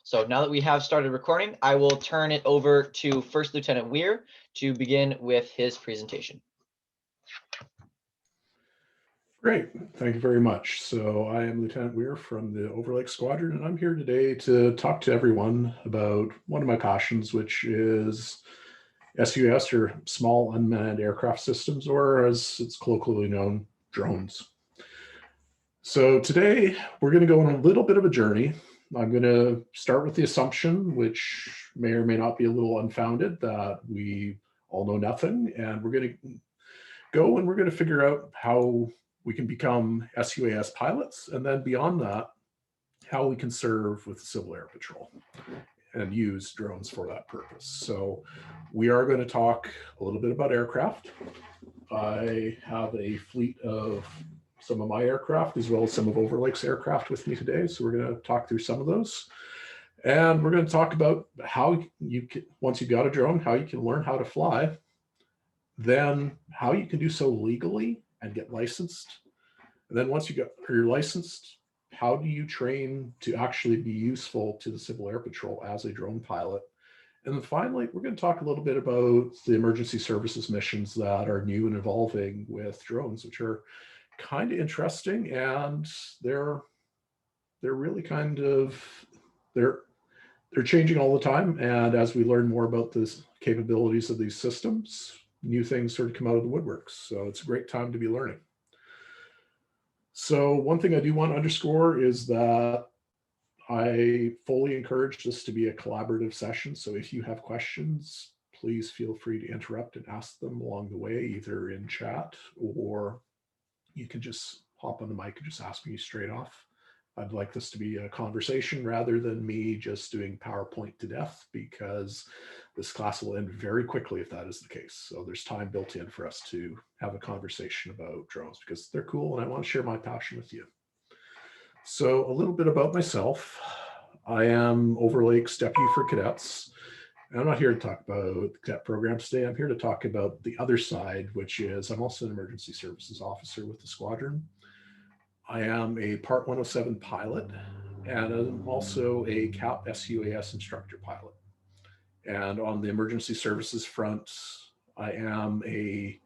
So now that we have started recording, I will turn it over to First Lieutenant Weir to begin with his presentation. Great, thank you very much. So I am Lieutenant Weir from the Overlake Squadron, and I'm here today to talk to everyone about one of my passions, which is sUAS, or Small Unmanned Aircraft Systems, or as it's colloquially known, drones. So today we're going to go on a little bit of a journey. I'm going to start with the assumption, which may or may not be a little unfounded, that we all know nothing, and we're going to go and we're going to figure out how we can become sUAS pilots, and then beyond that, how we can serve with the Civil Air Patrol and use drones for that purpose. So we are going to talk a little bit about aircraft. I have a fleet of some of my aircraft as well as some of Overlake's aircraft with me today. So we're going to talk through some of those. And we're going to talk about how you can, once you've got a drone, how you can learn how to fly, then how you can do so legally and get licensed. And then once you're licensed, how do you train to actually be useful to the Civil Air Patrol as a drone pilot? And then finally, we're going to talk a little bit about the emergency services missions that are new and evolving with drones, which are kind of interesting, and they're really kind of, they're changing all the time. And as we learn more about the capabilities of these systems, new things sort of come out of the woodworks. So it's a great time to be learning. So one thing I do want to underscore is that I fully encourage this to be a collaborative session. So if you have questions, please feel free to interrupt and ask them along the way, either in chat, or you can just hop on the mic and just ask me straight off. I'd like this to be a conversation rather than me just doing PowerPoint to death, because this class will end very quickly if that is the case. So there's time built in for us to have a conversation about drones because they're cool and I want to share my passion with you. So a little bit about myself. I am Overlake's Deputy for Cadets. I'm not here to talk about the cadet programs today. I'm here to talk about the other side, which is I'm also an emergency services officer with the squadron. I am a Part 107 pilot, and I'm also a CAP sUAS instructor pilot. And on the emergency services front, I am a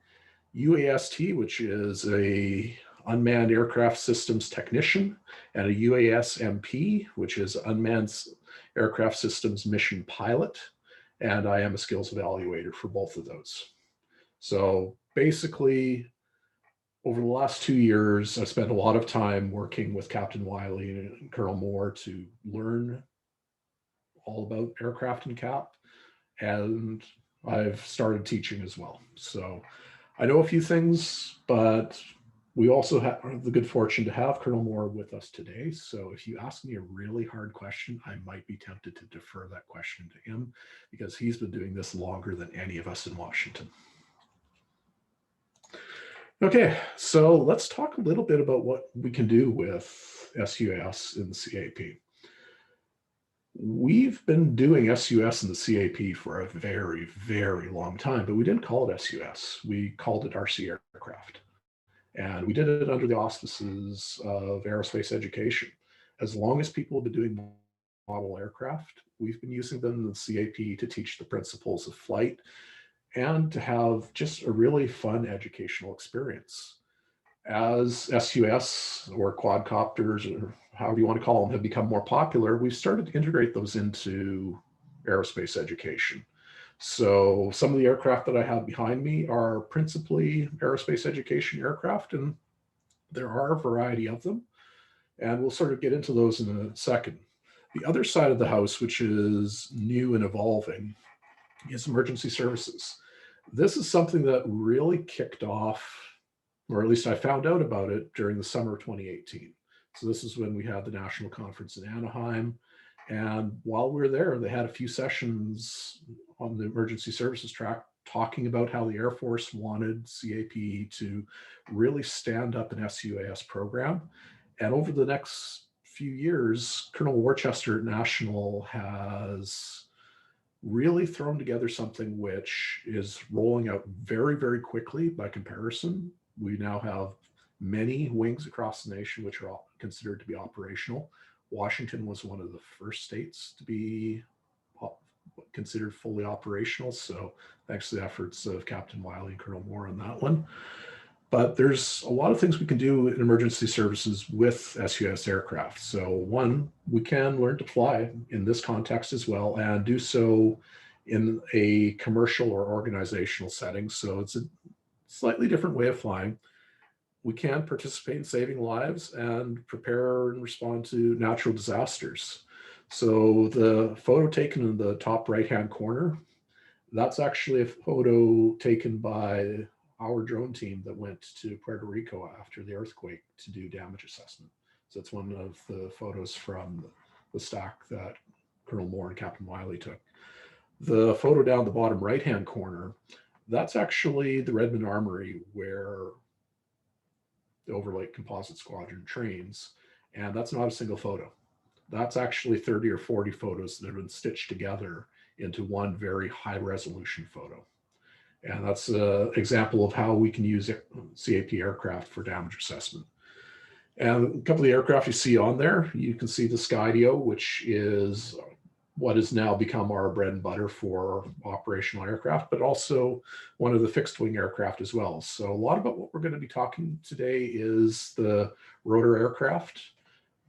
UAST, which is a Unmanned Aircraft Systems Technician, and a UASMP, which is Unmanned Aircraft Systems Mission Pilot. And I am a skills evaluator for both of those. So basically, over the last 2 years, I spent a lot of time working with Captain Wiley and Colonel Moore to learn all about aircraft and CAP, and I've started teaching as well. So I know a few things, but we also have the good fortune to have Colonel Moore with us today. So if you ask me a really hard question, I might be tempted to defer that question to him because he's been doing this longer than any of us in Washington. Okay, so let's talk a little bit about what we can do with sUAS in the CAP. We've been doing sUAS in the CAP for a very, very long time, but we didn't call it sUAS. We called it RC aircraft. And we did it under the auspices of aerospace education. As long as people have been doing model aircraft, we've been using them in the CAP to teach the principles of flight and to have just a really fun educational experience. As sUAS or quadcopters, or however you want to call them, have become more popular, we've started to integrate those into aerospace education. So some of the aircraft that I have behind me are principally aerospace education aircraft, and there are a variety of them. And we'll sort of get into those in a second. The other side of the house, which is new and evolving, is emergency services. This is something that really kicked off, or at least I found out about it during the summer of 2018. So this is when we had the national conference in Anaheim. And while we were there, they had a few sessions on the emergency services track talking about how the Air Force wanted CAP to really stand up an sUAS program. And over the next few years, Colonel Worcester National has really thrown together something which is rolling out very, very quickly by comparison. We now have many wings across the nation which are all considered to be operational. Washington was one of the first states to be considered fully operational. So thanks to the efforts of Captain Wiley and Colonel Moore on that one. But there's a lot of things we can do in emergency services with sUAS aircraft. So one, we can learn to fly in this context as well, and do so in a commercial or organizational setting. So it's a slightly different way of flying. We can participate in saving lives and prepare and respond to natural disasters. So the photo taken in the top right-hand corner, that's actually a photo taken by our drone team that went to Puerto Rico after the earthquake to do damage assessment. So it's one of the photos from the stack that Colonel Moore and Captain Wiley took. The photo down the bottom right-hand corner, that's actually the Redmond Armory where the Overlake Composite Squadron trains. And that's not a single photo. That's actually 30 or 40 photos that have been stitched together into one very high resolution photo. And that's an example of how we can use CAP aircraft for damage assessment. And a couple of the aircraft you see on there, you can see the Skydio, which is what has now become our bread and butter for operational aircraft, but also one of the fixed wing aircraft as well. So a lot about what we're going to be talking today is the rotor aircraft,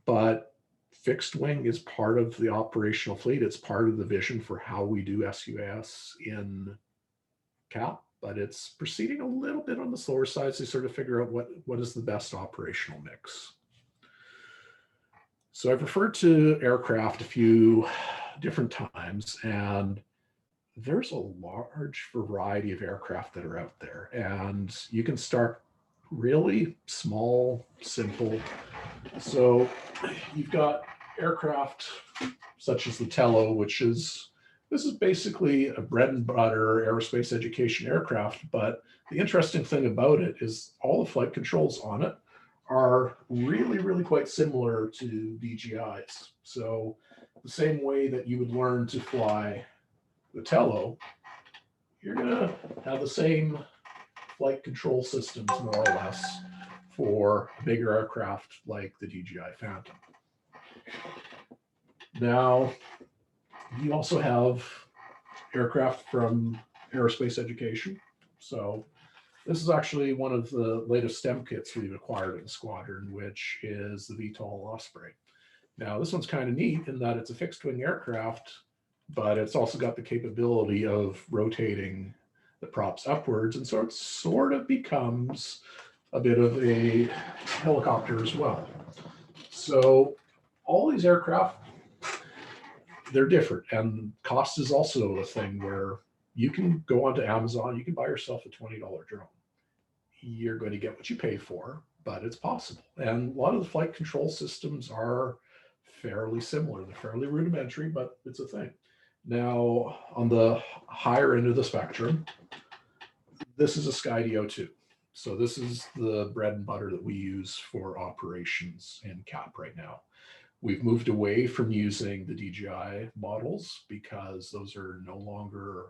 but fixed wing is part of the operational fleet. It's part of the vision for how we do sUAS in CAP, but it's proceeding a little bit on the slower side to sort of figure out what is the best operational mix. So I've referred to aircraft a few different times, and there's a large variety of aircraft that are out there, and you can start really small, simple. So you've got aircraft such as the Tello, this is basically a bread and butter aerospace education aircraft, but the interesting thing about it is all the flight controls on it are really, really quite similar to DJI's. So the same way that you would learn to fly the Tello, you're gonna have the same flight control systems more or less for bigger aircraft like the DJI Phantom. Now, you also have aircraft from aerospace education. So this is actually one of the latest STEM kits we've acquired in the squadron, which is the VTOL Osprey. Now, this one's kind of neat in that it's a fixed wing aircraft, but it's also got the capability of rotating the props upwards. And so it sort of becomes a bit of a helicopter as well. So all these aircraft, they're different, and cost is also a thing where you can go onto Amazon, you can buy yourself a $20 drone. You're going to get what you pay for, but it's possible. And a lot of the flight control systems are fairly similar. They're fairly rudimentary, but it's a thing. Now, on the higher end of the spectrum, this is a Skydio 2. So this is the bread and butter that we use for operations in CAP right now. We've moved away from using the DJI models because those are no longer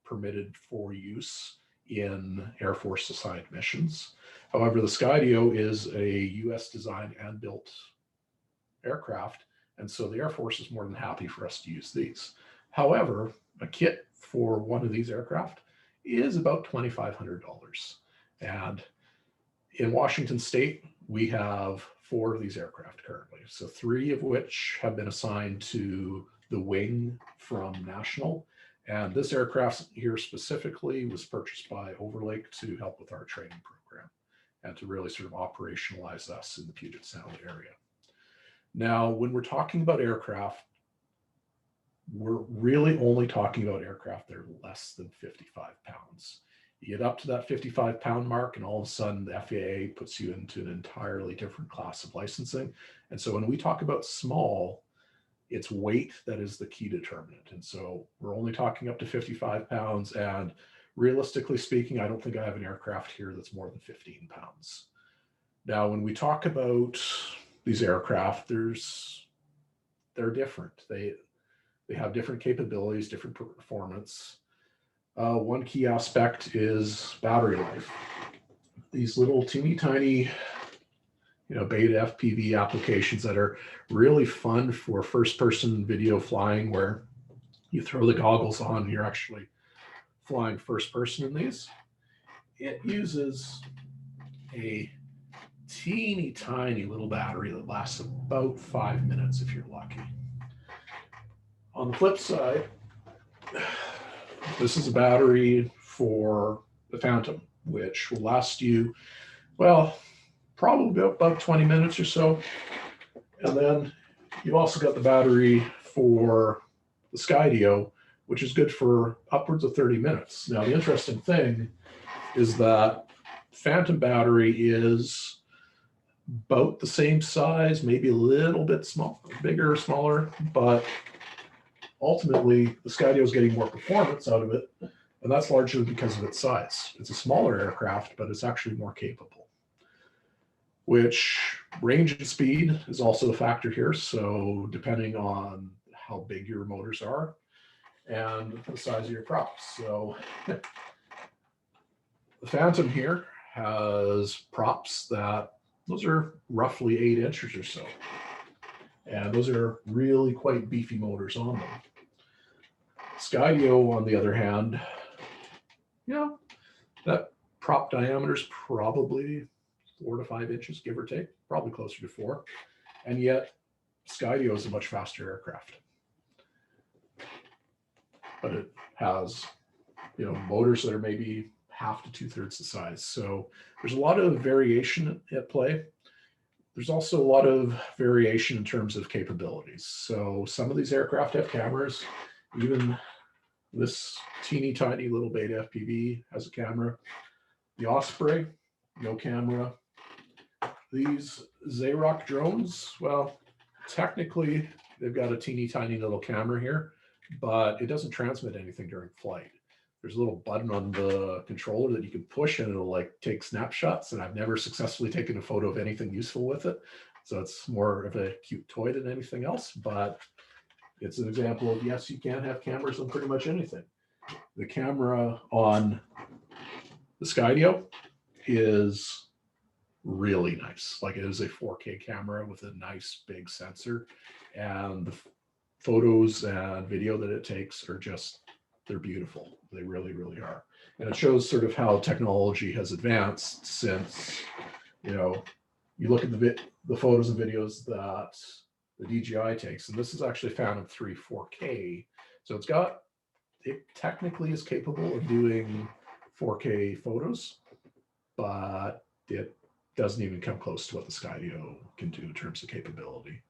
permitted for use in Air Force assigned missions. However, the Skydio is a US designed and built aircraft, and so the Air Force is more than happy for us to use these. However, a kit for one of these aircraft is about $2,500. And in Washington State, we have 4 of these aircraft currently. So 3 of which have been assigned to the wing from National. And this aircraft here specifically was purchased by Overlake to help with our training program and to really sort of operationalize us in the Puget Sound area. Now, when we're talking about aircraft, we're really only talking about aircraft that are less than 55 pounds. You get up to that 55-pound mark, and all of a sudden the FAA puts you into an entirely different class of licensing. And so when we talk about small, it's weight that is the key determinant. And so we're only talking up to 55 pounds. And realistically speaking, I don't think I have an aircraft here that's more than 15 pounds. Now, when we talk about these aircraft, they're different. They have different capabilities, different performance. One key aspect is battery life. These little teeny tiny beta FPV applications that are really fun for first-person video flying, where you throw the goggles on and you're actually flying first person in these. It uses a teeny tiny little battery that lasts about 5 minutes if you're lucky. On the flip side, this is a battery for the Phantom, which will last you, well, probably about 20 minutes or so. And then you've also got the battery for the Skydio, which is good for upwards of 30 minutes. Now, the interesting thing is that Phantom battery is about the same size, maybe a little bit small, bigger or smaller, but ultimately the Skydio is getting more performance out of it, and that's largely because of its size. It's a smaller aircraft, but it's actually more capable. Which range and speed is also a factor here. So depending on how big your motors are and the size of your props. So the Phantom here has props that those are roughly 8 inches or so. And those are really quite beefy motors on them. Skydio, on the other hand, that prop diameter is probably 4 to 5 inches, give or take, probably closer to 4. And yet Skydio is a much faster aircraft. But it has, motors that are maybe half to 2/3 the size. So there's a lot of variation at play. There's also a lot of variation in terms of capabilities. So some of these aircraft have cameras. Even this teeny tiny little beta FPV has a camera. The Osprey, no camera. These Xerox drones, well, technically they've got a teeny tiny little camera here, but it doesn't transmit anything during flight. There's a little button on the controller that you can push and it'll like take snapshots, and I've never successfully taken a photo of anything useful with it. So it's more of a cute toy than anything else, but it's an example of, yes, you can have cameras on pretty much anything. The camera on the Skydio is really nice. Like, it is a 4K camera with a nice big sensor, and the photos and video that it takes are just, they're beautiful. They really, really are. And it shows sort of how technology has advanced since, you look at the photos and videos that the DJI takes, and this is actually Phantom 3 4K. So it technically is capable of doing 4K photos, but it doesn't even come close to what the Skydio can do in terms of capability.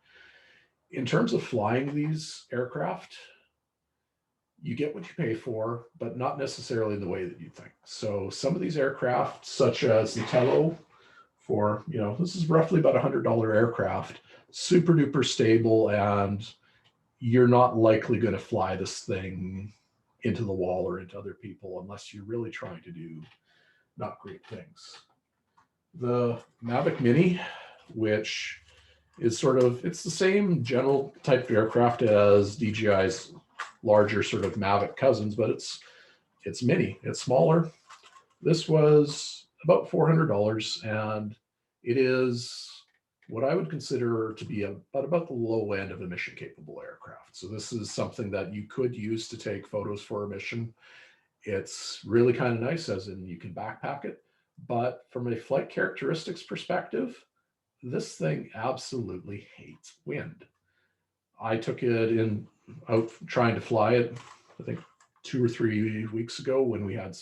In terms of flying these aircraft, you get what you pay for, but not necessarily in the way that you think. So some of these aircraft, such as the Tello, for, this is roughly about $100 aircraft, super duper stable, and you're not likely going to fly this thing into the wall or into other people unless you're really trying to do not great things. The Mavic Mini, which is it's the same general type of aircraft as DJI's larger sort of Mavic cousins, but it's mini, it's smaller. This was about $400, and it is what I would consider to be about the low end of a mission capable aircraft. So this is something that you could use to take photos for a mission. It's really kind of nice, as in you can backpack it. But from a flight characteristics perspective, this thing absolutely hates wind. I took it out trying to fly it, I think 2 or 3 weeks ago, when we had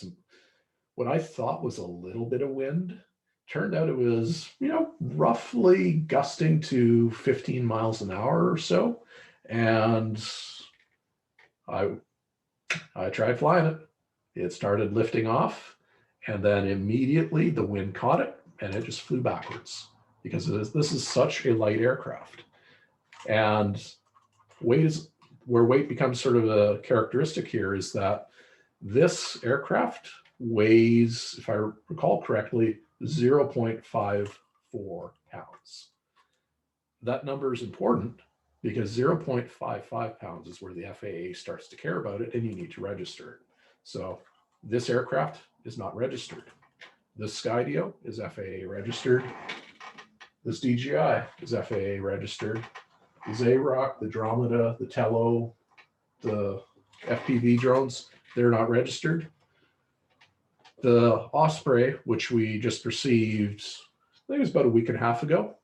what I thought was a little bit of wind. Turned out it was, roughly gusting to 15 miles an hour or so. And I tried flying it. It started lifting off, and then immediately the wind caught it and it just flew backwards, because this is such a light aircraft. And where weight becomes sort of a characteristic here is that this aircraft weighs, if I recall correctly, 0.54 pounds. That number is important because 0.55 pounds is where the FAA starts to care about it, and you need to register it. So this aircraft is not registered. The Skydio is FAA registered. This DJI is FAA registered. The Xerox, the Dromeda, the Tello, the FPV drones, they're not registered. The Osprey, which we just received, I think it was about a week and a half ago,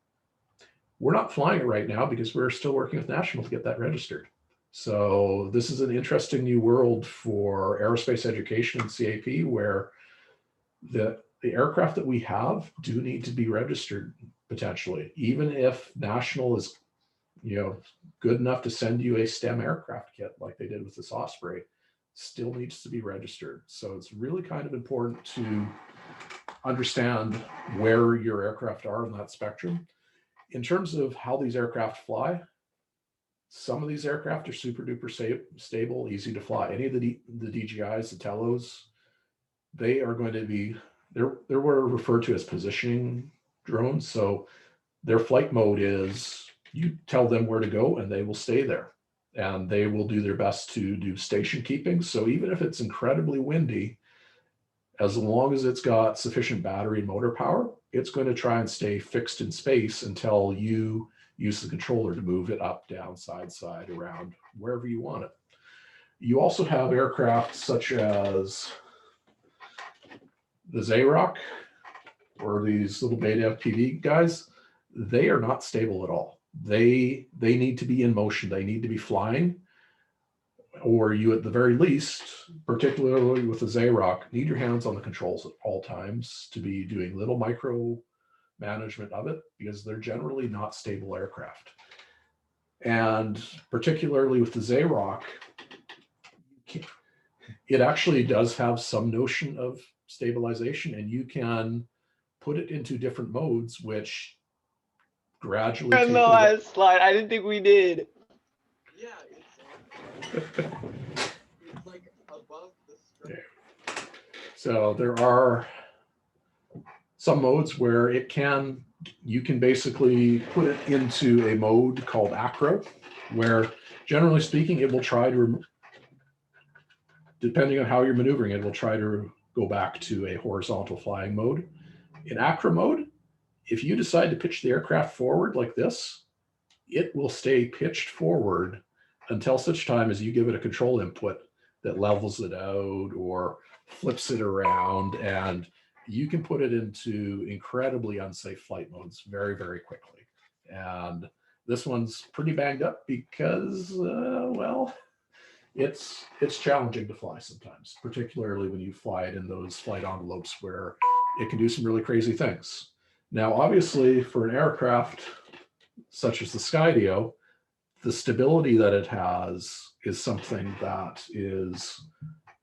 we're not flying it right now because we're still working with National to get that registered. So this is an interesting new world for aerospace education and CAP, where the aircraft that we have do need to be registered potentially, even if National is, good enough to send you a STEM aircraft kit like they did with this Osprey, still needs to be registered. So it's really kind of important to understand where your aircraft are in that spectrum. In terms of how these aircraft fly, some of these aircraft are super duper stable, easy to fly. Any of the DJIs, the Tellos, they are going to be, they're what are referred to as positioning drones. So their flight mode is you tell them where to go and they will stay there, and they will do their best to do station keeping. So even if it's incredibly windy, as long as it's got sufficient battery and motor power, it's going to try and stay fixed in space until you use the controller to move it up, down, side, around, wherever you want it. You also have aircraft such as the Xerox or these little beta FPV guys. They are not stable at all. They need to be in motion. They need to be flying, or you at the very least, particularly with the Xerox, need your hands on the controls at all times to be doing little micro management of it, because they're generally not stable aircraft. And particularly with the Xerox, it actually does have some notion of stabilization, and you can put it into different modes, which gradually In the last slide, I didn't think we did. Yeah, it's like above the strip. Yeah. So there are some modes where you can basically put it into a mode called acro, where generally speaking, it will try to, depending on how you're maneuvering, it will try to go back to a horizontal flying mode. In acro mode, if you decide to pitch the aircraft forward like this, it will stay pitched forward until such time as you give it a control input that levels it out or flips it around, and you can put it into incredibly unsafe flight modes very, very quickly. And this one's pretty banged up because, it's challenging to fly sometimes, particularly when you fly it in those flight envelopes where it can do some really crazy things. Now, obviously, for an aircraft such as the Skydio, the stability that it has is something that is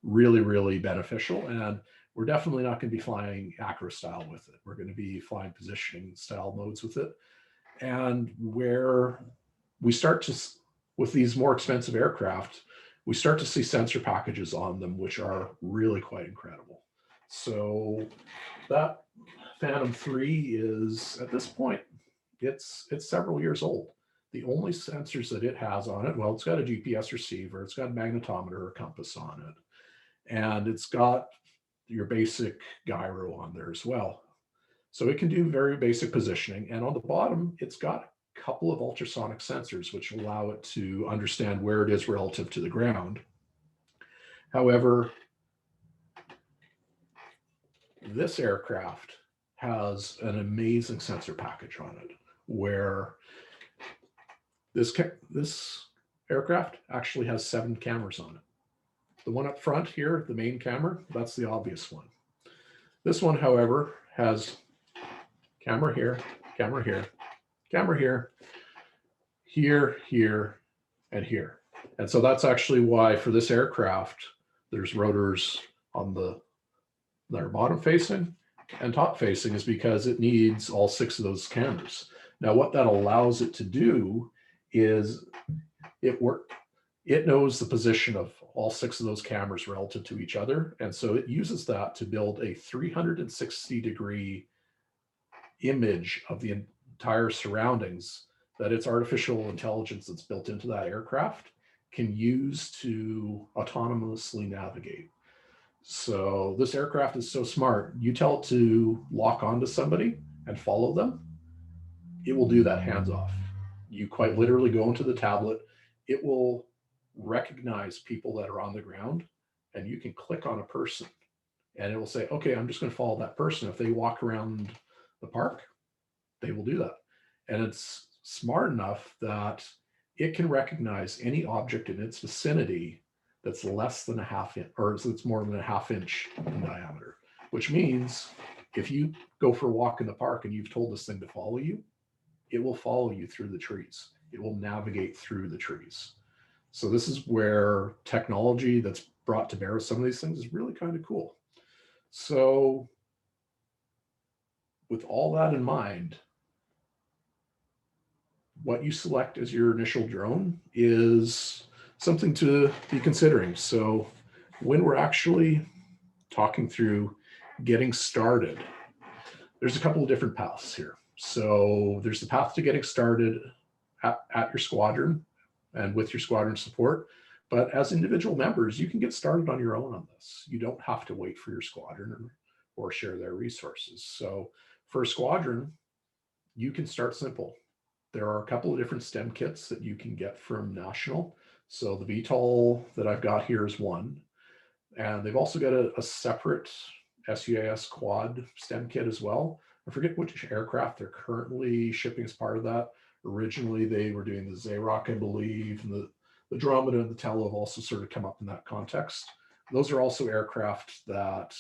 really, really beneficial. And we're definitely not going to be flying acro style with it. We're going to be flying positioning style modes with it. And where we start to, with these more expensive aircraft, we start to see sensor packages on them, which are really quite incredible. So that Phantom 3 is, at this point, it's several years old. The only sensors that it has on it, well, it's got a GPS receiver, it's got a magnetometer or compass on it, and it's got your basic gyro on there as well. So it can do very basic positioning. And on the bottom, it's got a couple of ultrasonic sensors, which allow it to understand where it is relative to the ground. However, this aircraft has an amazing sensor package on it, where this aircraft actually has 7 cameras on it. The one up front here, the main camera, that's the obvious one. This one, however, has camera here, camera here, camera here, here, and here. And so that's actually why for this aircraft, there's rotors on that are bottom facing and top facing, is because it needs all 6 of those cameras. Now, what that allows it to do is it knows the position of all 6 of those cameras relative to each other. And so it uses that to build a 360-degree image of the entire surroundings that its artificial intelligence that's built into that aircraft can use to autonomously navigate. So this aircraft is so smart. You tell it to lock onto somebody and follow them, it will do that hands off. You quite literally go into the tablet, it will recognize people that are on the ground, and you can click on a person and it will say, okay, I'm just going to follow that person. If they walk around the park, they will do that. And it's smart enough that it can recognize any object in its vicinity that's less than a half inch, or that's more than a half inch in diameter, which means if you go for a walk in the park and you've told this thing to follow you, it will follow you through the trees. It will navigate through the trees. So this is where technology that's brought to bear with some of these things is really kind of cool. So with all that in mind, what you select as your initial drone is something to be considering. So when we're actually talking through getting started, there's a couple of different paths here. So there's the path to getting started at your squadron and with your squadron support. But as individual members, you can get started on your own on this. You don't have to wait for your squadron or share their resources. So for a squadron, you can start simple. There are a couple of different STEM kits that you can get from National. So the VTOL that I've got here is one. And they've also got a separate sUAS quad STEM kit as well. I forget which aircraft they're currently shipping as part of that. Originally, they were doing the Xerox, I believe, and the Andromeda and the Tello have also sort of come up in that context. Those are also aircraft that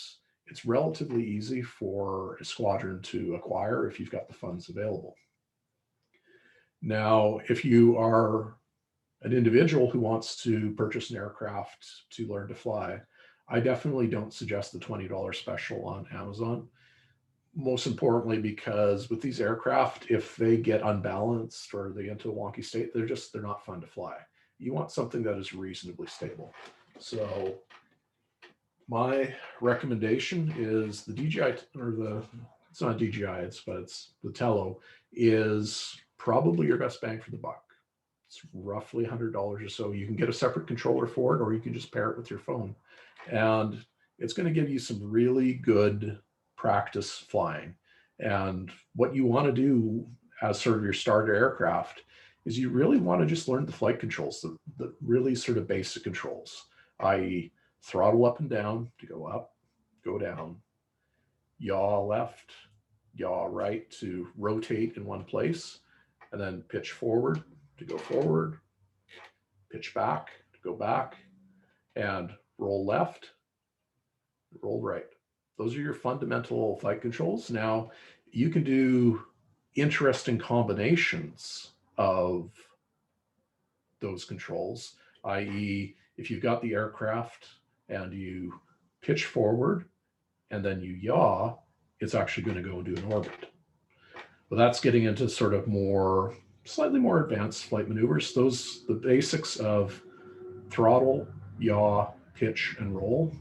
it's relatively easy for a squadron to acquire if you've got the funds available. Now, if you are an individual who wants to purchase an aircraft to learn to fly, I definitely don't suggest the $20 special on Amazon. Most importantly, because with these aircraft, if they get unbalanced or they get into a wonky state, they're not fun to fly. You want something that is reasonably stable. So my recommendation is the DJI, or it's not DJI, but it's the Tello, is probably your best bang for the buck. It's roughly $100 or so. You can get a separate controller for it, or you can just pair it with your phone. And it's going to give you some really good practice flying. And what you want to do as sort of your starter aircraft is you really want to just learn the flight controls, the really sort of basic controls, i.e. throttle up and down to go up, go down, yaw left, yaw right to rotate in one place, and then pitch forward to go forward, pitch back to go back, and roll left, roll right. Those are your fundamental flight controls. Now, you can do interesting combinations of those controls, i.e. if you've got the aircraft and you pitch forward and then you yaw, it's actually going to go into an orbit. But that's getting into sort of slightly more advanced flight maneuvers. The basics of throttle, yaw, pitch, and roll,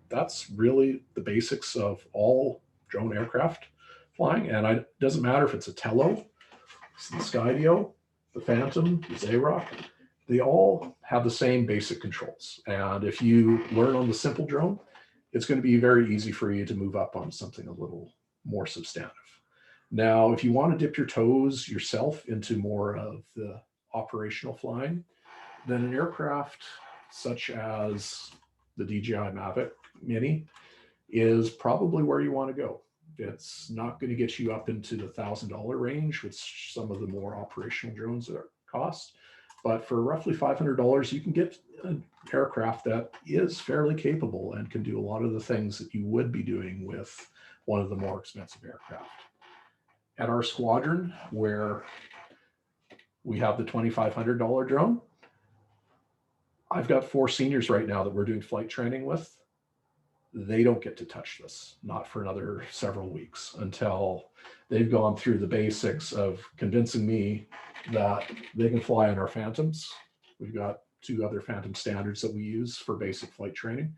that's really the basics of all drone aircraft flying. And it doesn't matter if it's a Tello, the Skydio, the Phantom, the Xerox, they all have the same basic controls. And if you learn on the simple drone, it's going to be very easy for you to move up on something a little more substantive. Now, if you want to dip your toes yourself into more of the operational flying, then an aircraft such as the DJI Mavic Mini is probably where you want to go. It's not going to get you up into the $1,000 range, which some of the more operational drones cost. But for roughly $500, you can get an aircraft that is fairly capable and can do a lot of the things that you would be doing with one of the more expensive aircraft. At our squadron, where we have the $2,500 drone, I've got 4 seniors right now that we're doing flight training with. They don't get to touch this, not for another several weeks, until they've gone through the basics of convincing me that they can fly on our Phantoms. We've got 2 other Phantom standards that we use for basic flight training,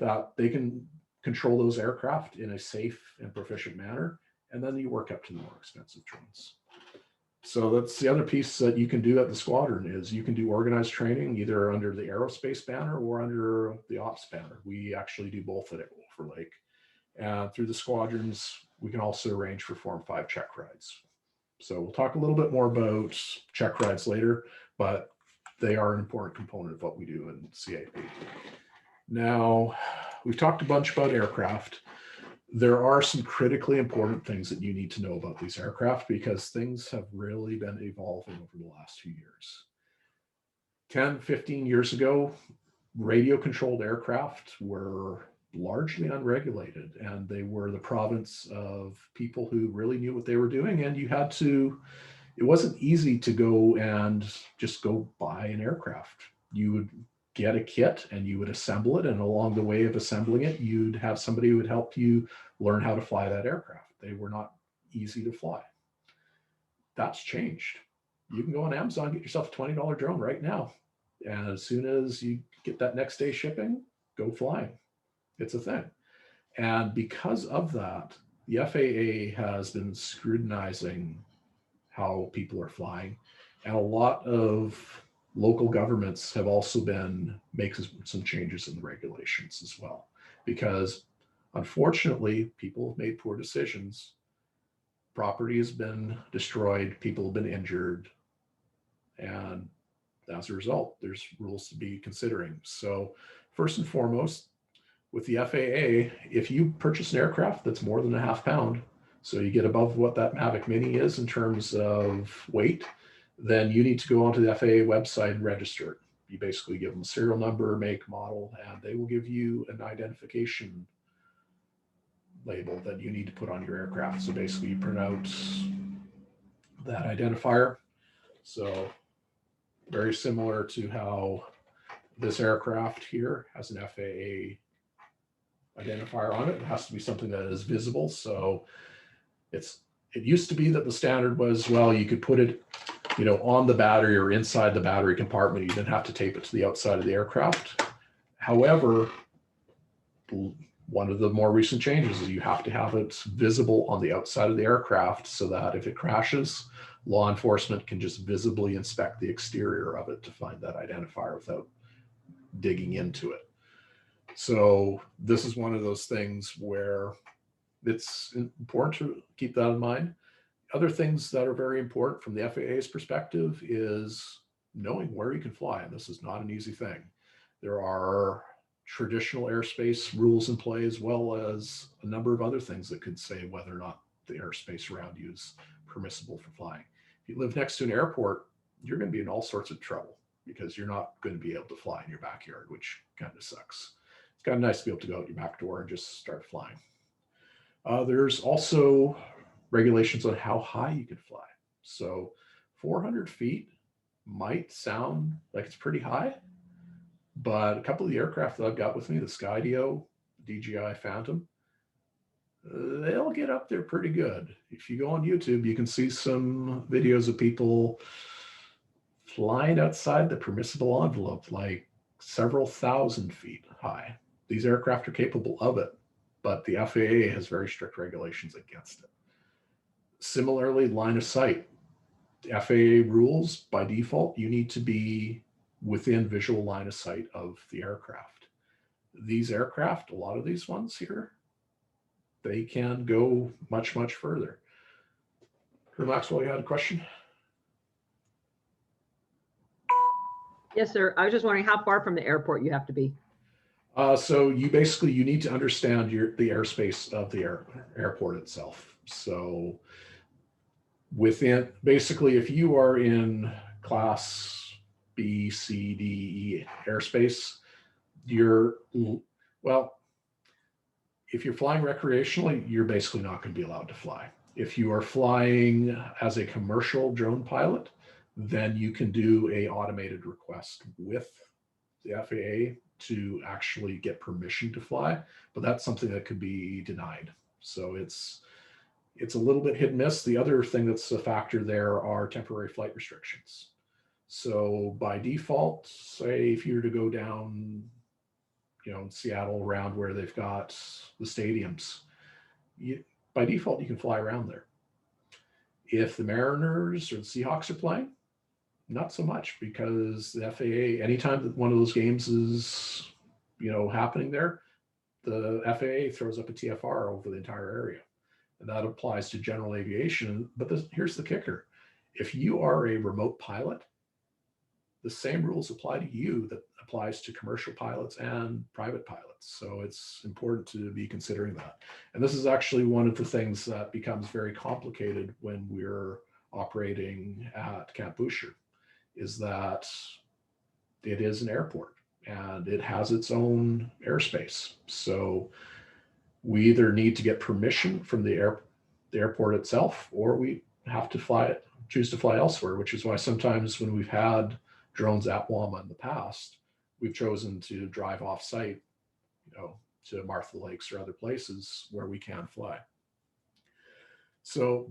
that they can control those aircraft in a safe and proficient manner. And then you work up to the more expensive drones. So that's the other piece that you can do at the squadron is you can do organized training either under the aerospace banner or under the ops banner. We actually do both at Wolfer Lake. And through the squadrons, we can also arrange for Form 5 check rides. So we'll talk a little bit more about check rides later, but they are an important component of what we do in CAP. Now, we've talked a bunch about aircraft. There are some critically important things that you need to know about these aircraft because things have really been evolving over the last few years. 10, 15 years ago, radio controlled aircraft were largely unregulated, and they were the province of people who really knew what they were doing. And you had to, it wasn't easy to go and just go buy an aircraft. You would get a kit and you would assemble it. And along the way of assembling it, you'd have somebody who would help you learn how to fly that aircraft. They were not easy to fly. That's changed. You can go on Amazon, get yourself a $20 drone right now. And as soon as you get that next day shipping, go flying. It's a thing. And because of that, the FAA has been scrutinizing how people are flying. And a lot of local governments have also been making some changes in the regulations as well. Because unfortunately, people have made poor decisions. Property has been destroyed, people have been injured. And as a result, there's rules to be considering. So first and foremost, with the FAA, if you purchase an aircraft that's more than a half pound, so you get above what that Mavic Mini is in terms of weight, then you need to go onto the FAA website and register it. You basically give them a serial number, make, model, and they will give you an identification label that you need to put on your aircraft. So basically you print out that identifier. So very similar to how this aircraft here has an FAA identifier on it. It has to be something that is visible. So it used to be that the standard was, well, you could put it, on the battery or inside the battery compartment. You didn't have to tape it to the outside of the aircraft. However, one of the more recent changes is you have to have it visible on the outside of the aircraft so that if it crashes, law enforcement can just visibly inspect the exterior of it to find that identifier without digging into it. So this is one of those things where it's important to keep that in mind. Other things that are very important from the FAA's perspective is knowing where you can fly. And this is not an easy thing. There are traditional airspace rules in play, as well as a number of other things that could say whether or not the airspace around you is permissible for flying. If you live next to an airport, you're going to be in all sorts of trouble because you're not going to be able to fly in your backyard, which kind of sucks. It's kind of nice to be able to go out your back door and just start flying. There's also regulations on how high you can fly. So 400 feet might sound like it's pretty high, but a couple of the aircraft that I've got with me, the Skydio, DJI Phantom, they'll get up there pretty good. If you go on YouTube, you can see some videos of people flying outside the permissible envelope, like several thousand feet high. These aircraft are capable of it, but the FAA has very strict regulations against it. Similarly, line of sight. The FAA rules, by default, you need to be within visual line of sight of the aircraft. These aircraft, a lot of these ones here, they can go much, much further. Colonel Maxwell, you had a question? Yes, sir. I was just wondering how far from the airport you have to be. So you need to understand the airspace of the airport itself. So basically, if you are in class B, C, D, E airspace, if you're flying recreationally, you're basically not going to be allowed to fly. If you are flying as a commercial drone pilot, then you can do an automated request with the FAA to actually get permission to fly, but that's something that could be denied. So it's a little bit hit and miss. The other thing that's a factor there are temporary flight restrictions. So by default, say if you were to go down, in Seattle around where they've got the stadiums, by default, you can fly around there. If the Mariners or the Seahawks are playing, not so much, because the FAA, anytime that one of those games is, happening there, the FAA throws up a TFR over the entire area. And that applies to general aviation. But here's the kicker. If you are a remote pilot, the same rules apply to you that applies to commercial pilots and private pilots. So it's important to be considering that. And this is actually one of the things that becomes very complicated when we're operating at Camp Boucher, is that it is an airport and it has its own airspace. So we either need to get permission from the airport itself, or we have to choose to fly elsewhere, which is why sometimes when we've had drones at WAMA in the past, we've chosen to drive off site, to Martha Lakes or other places where we can fly. So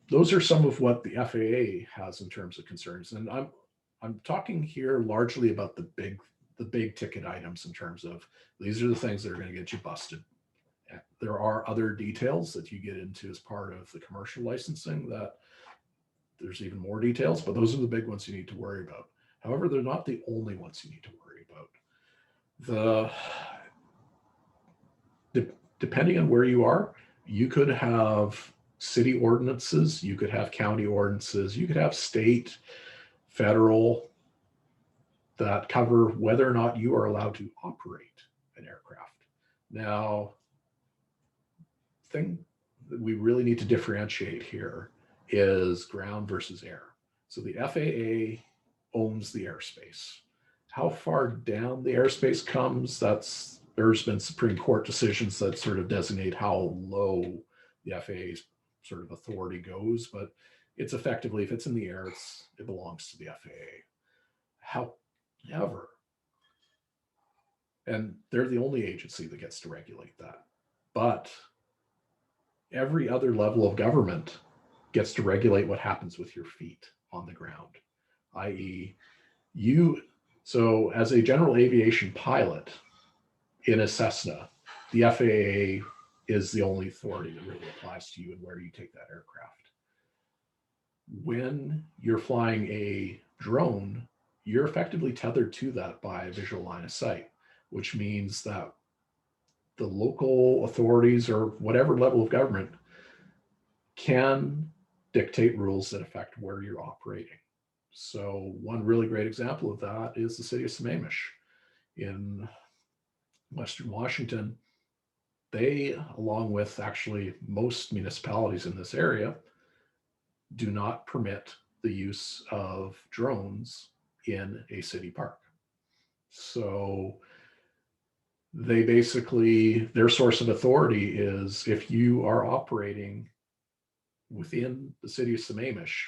those are some of what the FAA has in terms of concerns. And I'm talking here largely about the big ticket items, in terms of these are the things that are going to get you busted. There are other details that you get into as part of the commercial licensing that there's even more details, but those are the big ones you need to worry about. However, they're not the only ones you need to worry about. Depending on where you are, you could have city ordinances, you could have county ordinances, you could have state, federal, that cover whether or not you are allowed to operate an aircraft. Now, the thing that we really need to differentiate here is ground versus air. So the FAA owns the airspace. How far down the airspace comes, there's been Supreme Court decisions that sort of designate how low the FAA's sort of authority goes, but it's effectively, if it's in the air, it belongs to the FAA. However, and they're the only agency that gets to regulate that, but every other level of government gets to regulate what happens with your feet on the ground, i.e. So as a general aviation pilot in a Cessna, the FAA is the only authority that really applies to you and where you take that aircraft. When you're flying a drone, you're effectively tethered to that by a visual line of sight, which means that the local authorities or whatever level of government can dictate rules that affect where you're operating. So one really great example of that is the city of Sammamish in Western Washington. They, along with actually most municipalities in this area, do not permit the use of drones in a city park. So they basically, their source of authority is if you are operating within the city of Sammamish,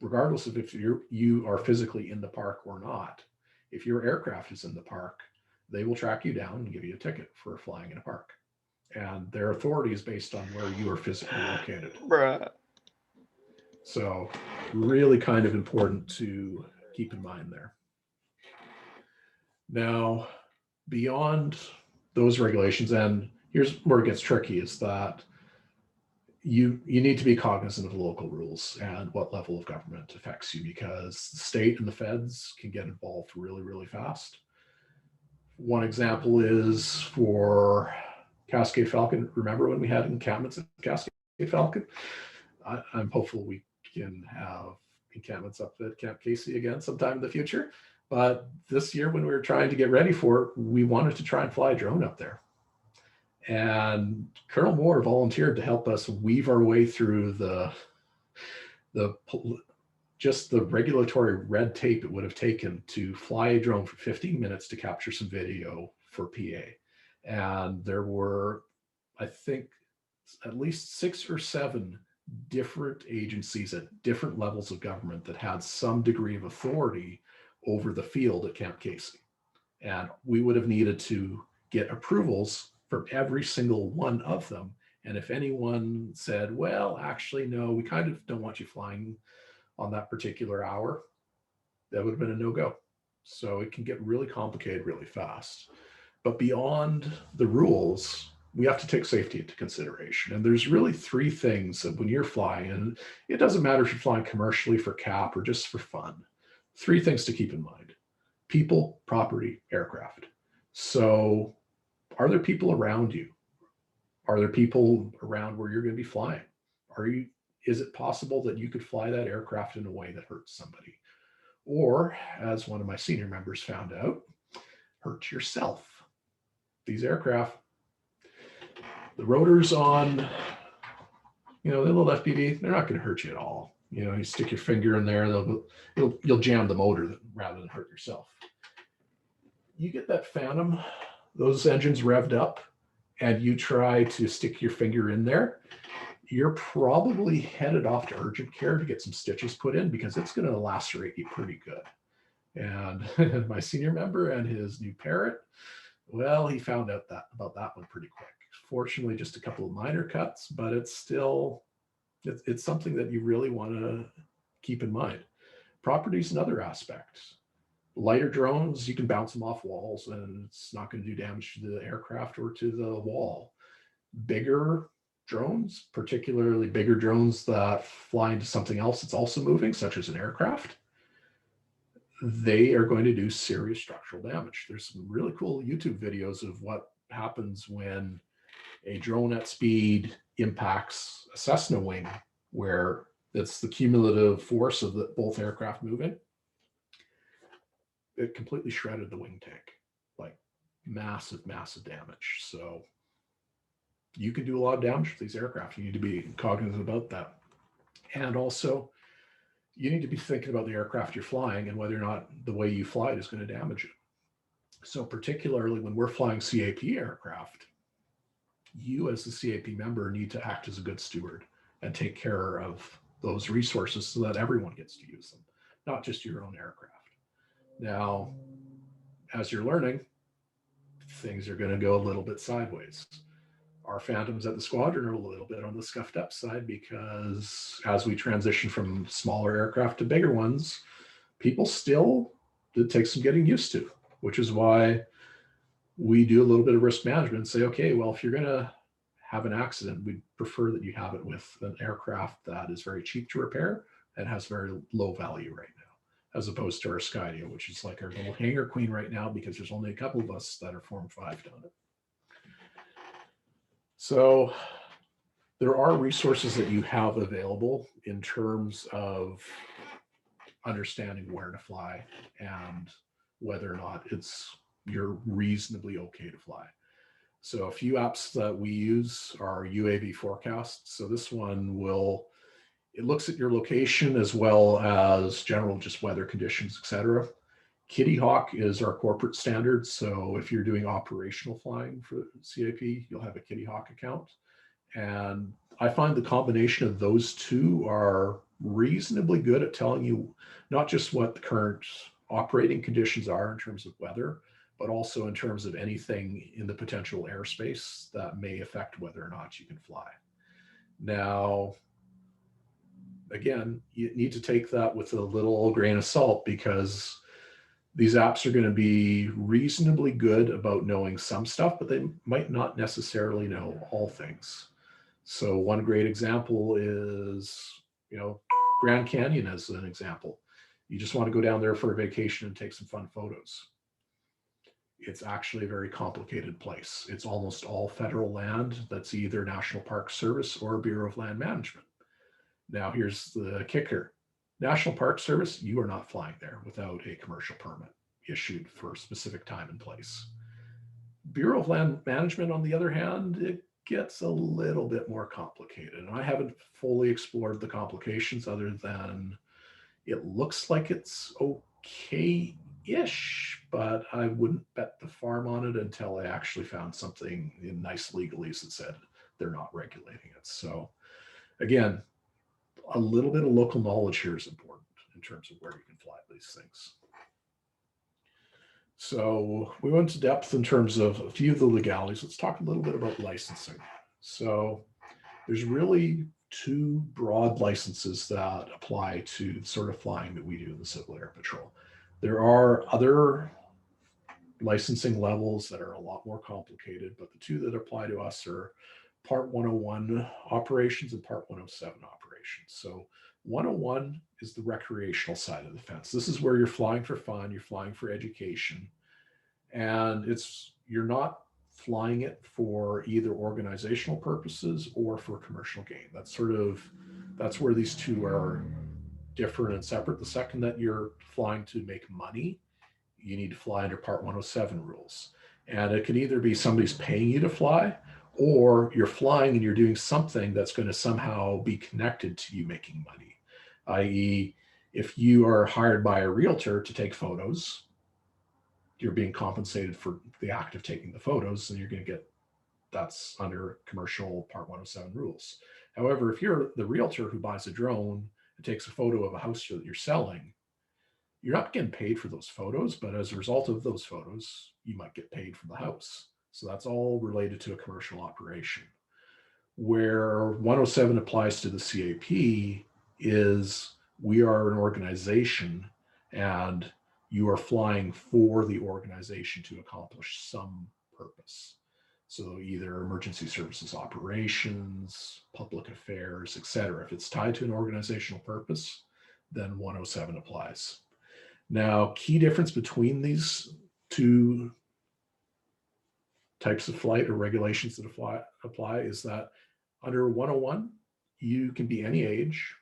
regardless of if you are physically in the park or not, if your aircraft is in the park, they will track you down and give you a ticket for flying in a park. And their authority is based on where you are physically located. Bruh. So really kind of important to keep in mind there. Now, beyond those regulations, and here's where it gets tricky, is that you need to be cognizant of local rules and what level of government affects you, because the state and the feds can get involved really, really fast. One example is for Cascade Falcon. Remember when we had encampments at Cascade Falcon? I'm hopeful we can have encampments up at Camp Casey again sometime in the future. But this year, when we were trying to get ready for it, we wanted to try and fly a drone up there. And Colonel Moore volunteered to help us weave our way through just the regulatory red tape it would have taken to fly a drone for 15 minutes to capture some video for PA. And there were, I think, at least 6 or 7 different agencies at different levels of government that had some degree of authority over the field at Camp Casey. And we would have needed to get approvals from every single one of them. And if anyone said, well, actually, no, we kind of don't want you flying on that particular hour, that would have been a no-go. So it can get really complicated really fast. But beyond the rules, we have to take safety into consideration. And there's really 3 things that when you're flying, and it doesn't matter if you're flying commercially for CAP or just for fun, 3 things to keep in mind: people, property, aircraft. So are there people around you? Are there people around where you're going to be flying? Is it possible that you could fly that aircraft in a way that hurts somebody? Or, as one of my senior members found out, hurt yourself. These aircraft, the rotors on, the little FPV, they're not going to hurt you at all. You stick your finger in there, you'll jam the motor rather than hurt yourself. You get that Phantom, those engines revved up, and you try to stick your finger in there, you're probably headed off to urgent care to get some stitches put in because it's going to lacerate you pretty good. And my senior member and his new parrot, well, he found out about that one pretty quick. Fortunately, just a couple of minor cuts, but it's still, it's something that you really want to keep in mind. Property is another aspect. Lighter drones, you can bounce them off walls and it's not going to do damage to the aircraft or to the wall. Bigger drones, particularly bigger drones that fly into something else that's also moving, such as an aircraft, they are going to do serious structural damage. There's some really cool YouTube videos of what happens when a drone at speed impacts a Cessna wing, where it's the cumulative force of both aircraft moving. It completely shredded the wing tank, like massive, massive damage. So you can do a lot of damage with these aircraft. You need to be cognizant about that. And also, you need to be thinking about the aircraft you're flying and whether or not the way you fly it is going to damage it. So particularly when we're flying CAP aircraft, you as the CAP member need to act as a good steward and take care of those resources so that everyone gets to use them, not just your own aircraft. Now, as you're learning, things are going to go a little bit sideways. Our Phantoms at the squadron are a little bit on the scuffed up side because as we transition from smaller aircraft to bigger ones, people still, it takes some getting used to, which is why we do a little bit of risk management and say, okay, well, if you're going to have an accident, we prefer that you have it with an aircraft that is very cheap to repair and has very low value right now, as opposed to our Skydio, which is like our little hangar queen right now because there's only a couple of us that are Form 5 on it. So there are resources that you have available in terms of understanding where to fly and whether or not you're reasonably okay to fly. So a few apps that we use are UAV forecasts. So this one it looks at your location as well as general just weather conditions, etc. Kitty Hawk is our corporate standard. So if you're doing operational flying for CAP, you'll have a Kitty Hawk account. And I find the combination of those two are reasonably good at telling you not just what the current operating conditions are in terms of weather, but also in terms of anything in the potential airspace that may affect whether or not you can fly. Now, again, you need to take that with a little grain of salt because these apps are going to be reasonably good about knowing some stuff, but they might not necessarily know all things. So one great example is, Grand Canyon as an example. You just want to go down there for a vacation and take some fun photos. It's actually a very complicated place. It's almost all federal land that's either National Park Service or Bureau of Land Management. Now, here's the kicker. National Park Service, you are not flying there without a commercial permit issued for a specific time and place. Bureau of Land Management, on the other hand, it gets a little bit more complicated. And I haven't fully explored the complications other than it looks like it's okay-ish, but I wouldn't bet the farm on it until I actually found something in nice legalese that said they're not regulating it. So again, a little bit of local knowledge here is important in terms of where you can fly these things. So we went to depth in terms of a few of the legalities. Let's talk a little bit about licensing. So there's really two broad licenses that apply to the sort of flying that we do in the Civil Air Patrol. There are other licensing levels that are a lot more complicated, but the two that apply to us are Part 101 operations and Part 107 operations. So 101 is the recreational side of the fence. This is where you're flying for fun, you're flying for education, and you're not flying it for either organizational purposes or for commercial gain. That's where these two are different and separate. The second that you're flying to make money, you need to fly under Part 107 rules. And it could either be somebody's paying you to fly, or you're flying and you're doing something that's going to somehow be connected to you making money. I.e., if you are hired by a realtor to take photos, you're being compensated for the act of taking the photos, and you're going to get, that's under commercial Part 107 rules. However, if you're the realtor who buys a drone and takes a photo of a house that you're selling, you're not getting paid for those photos, but as a result of those photos, you might get paid for the house. So that's all related to a commercial operation. Where 107 applies to the CAP is we are an organization and you are flying for the organization to accomplish some purpose. So either emergency services operations, public affairs, etc. If it's tied to an organizational purpose, then 107 applies. Now, key difference between these two types of flight or regulations that apply is that under 101, you can be any age.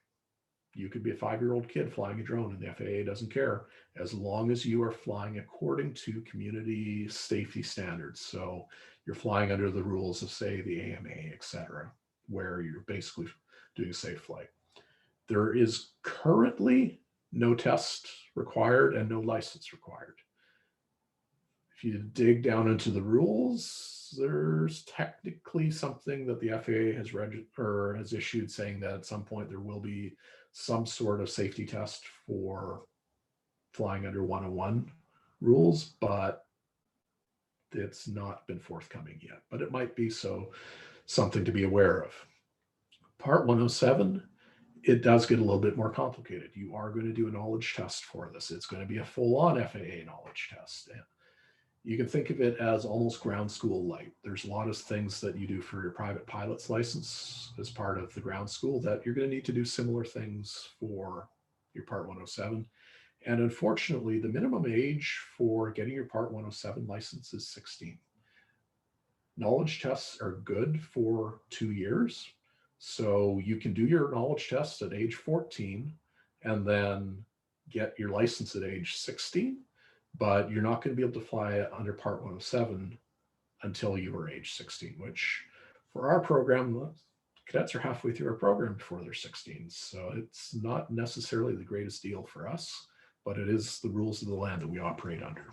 You could be a 5-year-old kid flying a drone and the FAA doesn't care, as long as you are flying according to community safety standards. So you're flying under the rules of, say, the AMA, etc., where you're basically doing a safe flight. There is currently no test required and no license required. If you dig down into the rules, there's technically something that the FAA has issued saying that at some point there will be some sort of safety test for flying under 101 rules, but it's not been forthcoming yet. But it might be something to be aware of. Part 107, it does get a little bit more complicated. You are going to do a knowledge test for this. It's going to be a full-on FAA knowledge test. And you can think of it as almost ground school light. There's a lot of things that you do for your private pilot's license as part of the ground school that you're going to need to do similar things for your Part 107. And unfortunately, the minimum age for getting your Part 107 license is 16. Knowledge tests are good for 2 years. So you can do your knowledge tests at age 14 and then get your license at age 16, but you're not going to be able to fly under Part 107 until you are age 16, which for our program, cadets are halfway through our program before they're 16. So it's not necessarily the greatest deal for us, but it is the rules of the land that we operate under.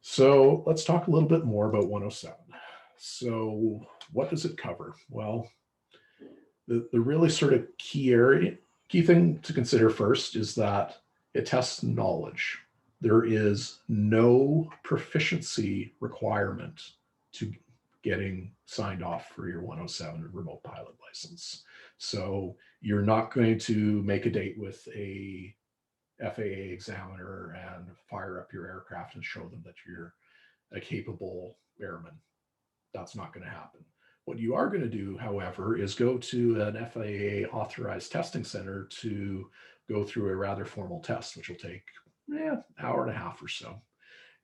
So let's talk a little bit more about 107. So what does it cover? Well, the really sort of key thing to consider first is that it tests knowledge. There is no proficiency requirement to getting signed off for your 107 remote pilot license. So you're not going to make a date with a FAA examiner and fire up your aircraft and show them that you're a capable airman. That's not going to happen. What you are going to do, however, is go to an FAA authorized testing center to go through a rather formal test, which will take an hour and a half or so.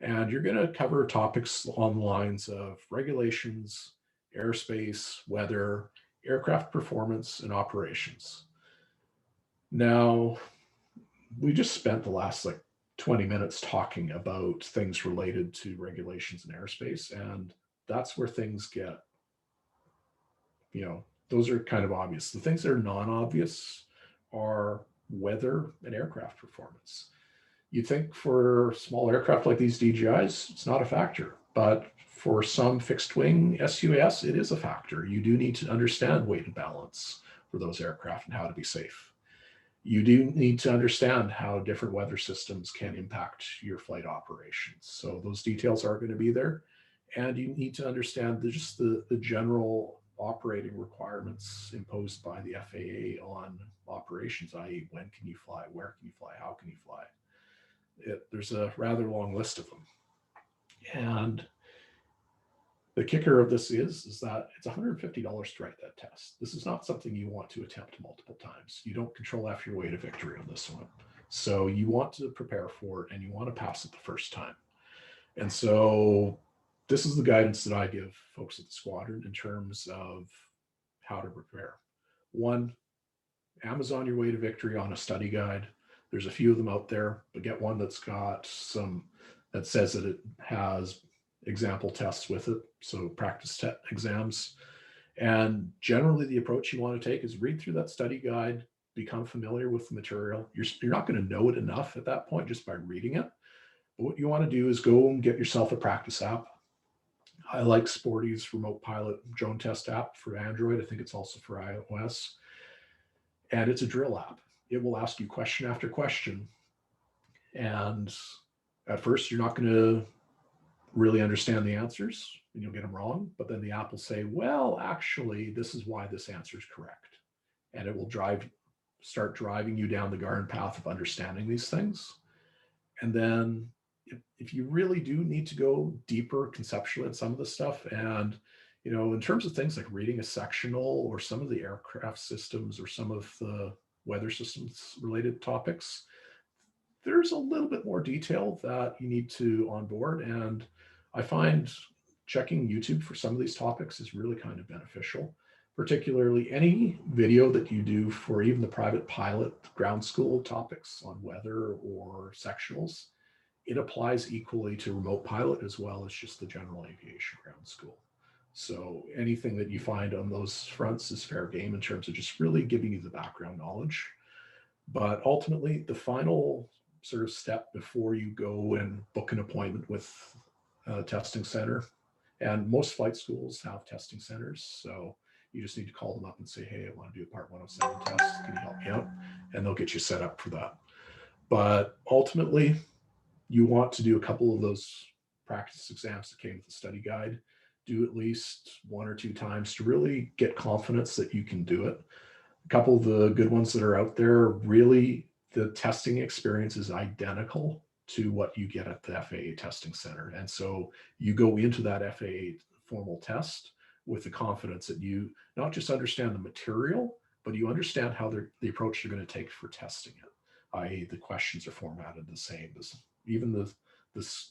And you're going to cover topics on the lines of regulations, airspace, weather, aircraft performance, and operations. Now, we just spent the last 20 minutes talking about things related to regulations and airspace, and that's where things get, those are kind of obvious. The things that are non-obvious are weather and aircraft performance. You think for small aircraft like these DJIs, it's not a factor, but for some fixed wing sUAS, it is a factor. You do need to understand weight and balance for those aircraft and how to be safe. You do need to understand how different weather systems can impact your flight operations. So those details are going to be there. And you need to understand just the general operating requirements imposed by the FAA on operations, i.e. when can you fly, where can you fly, how can you fly? There's a rather long list of them. And the kicker of this is that it's $150 to write that test. This is not something you want to attempt multiple times. You don't control F your way to victory on this one. So you want to prepare for it and you want to pass it the first time. And so this is the guidance that I give folks at the squadron in terms of how to prepare. One, Amazon Your Way to Victory on a study guide. There's a few of them out there, but get one that's got some, that says that it has example tests with it. So practice exams. And generally the approach you want to take is read through that study guide, become familiar with the material. You're not going to know it enough at that point just by reading it. But what you want to do is go and get yourself a practice app. I like Sporty's Remote Pilot Drone Test app for Android. I think it's also for iOS. And it's a drill app. It will ask you question after question. And at first, you're not going to really understand the answers and you'll get them wrong. But then the app will say, well, actually, this is why this answer is correct. And it will start driving you down the garden path of understanding these things. And then if you really do need to go deeper conceptually in some of the stuff, and in terms of things like reading a sectional or some of the aircraft systems or some of the weather systems related topics, there's a little bit more detail that you need to onboard. And I find checking YouTube for some of these topics is really kind of beneficial, particularly any video that you do for even the private pilot ground school topics on weather or sectionals. It applies equally to remote pilot as well as just the general aviation ground school. So anything that you find on those fronts is fair game in terms of just really giving you the background knowledge. But ultimately, the final sort of step before you go and book an appointment with a testing center, and most flight schools have testing centers, so you just need to call them up and say, hey, I want to do a Part 107 test. Can you help me out? And they'll get you set up for that. But ultimately, you want to do a couple of those practice exams that came with the study guide. Do at least 1 or 2 times to really get confidence that you can do it. A couple of the good ones that are out there, really the testing experience is identical to what you get at the FAA testing center. And so you go into that FAA formal test with the confidence that you not just understand the material, but you understand how the approach they're going to take for testing it, i.e. the questions are formatted the same, even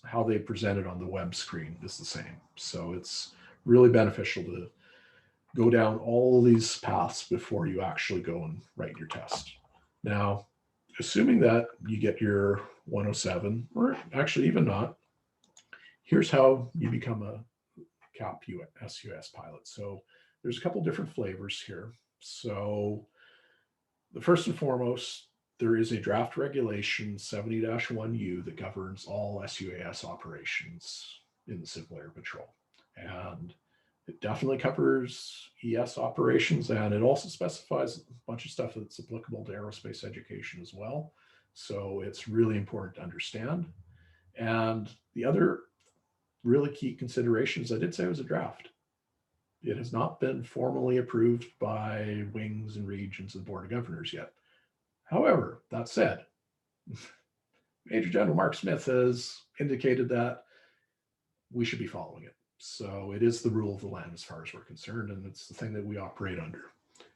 how they present it on the web screen is the same. So it's really beneficial to go down all these paths before you actually go and write your test. Now, assuming that you get your 107, or actually even not, here's how you become a CAP sUAS pilot. So there's a couple different flavors here. So the first and foremost, there is a draft regulation 70-1U that governs all sUAS operations in the Civil Air Patrol. And it definitely covers ES operations, and it also specifies a bunch of stuff that's applicable to aerospace education as well. So it's really important to understand. And the other really key considerations, I did say it was a draft. It has not been formally approved by wings and regions of the Board of Governors yet. However, that said, Major General Mark Smith has indicated that we should be following it. So it is the rule of the land as far as we're concerned, and it's the thing that we operate under.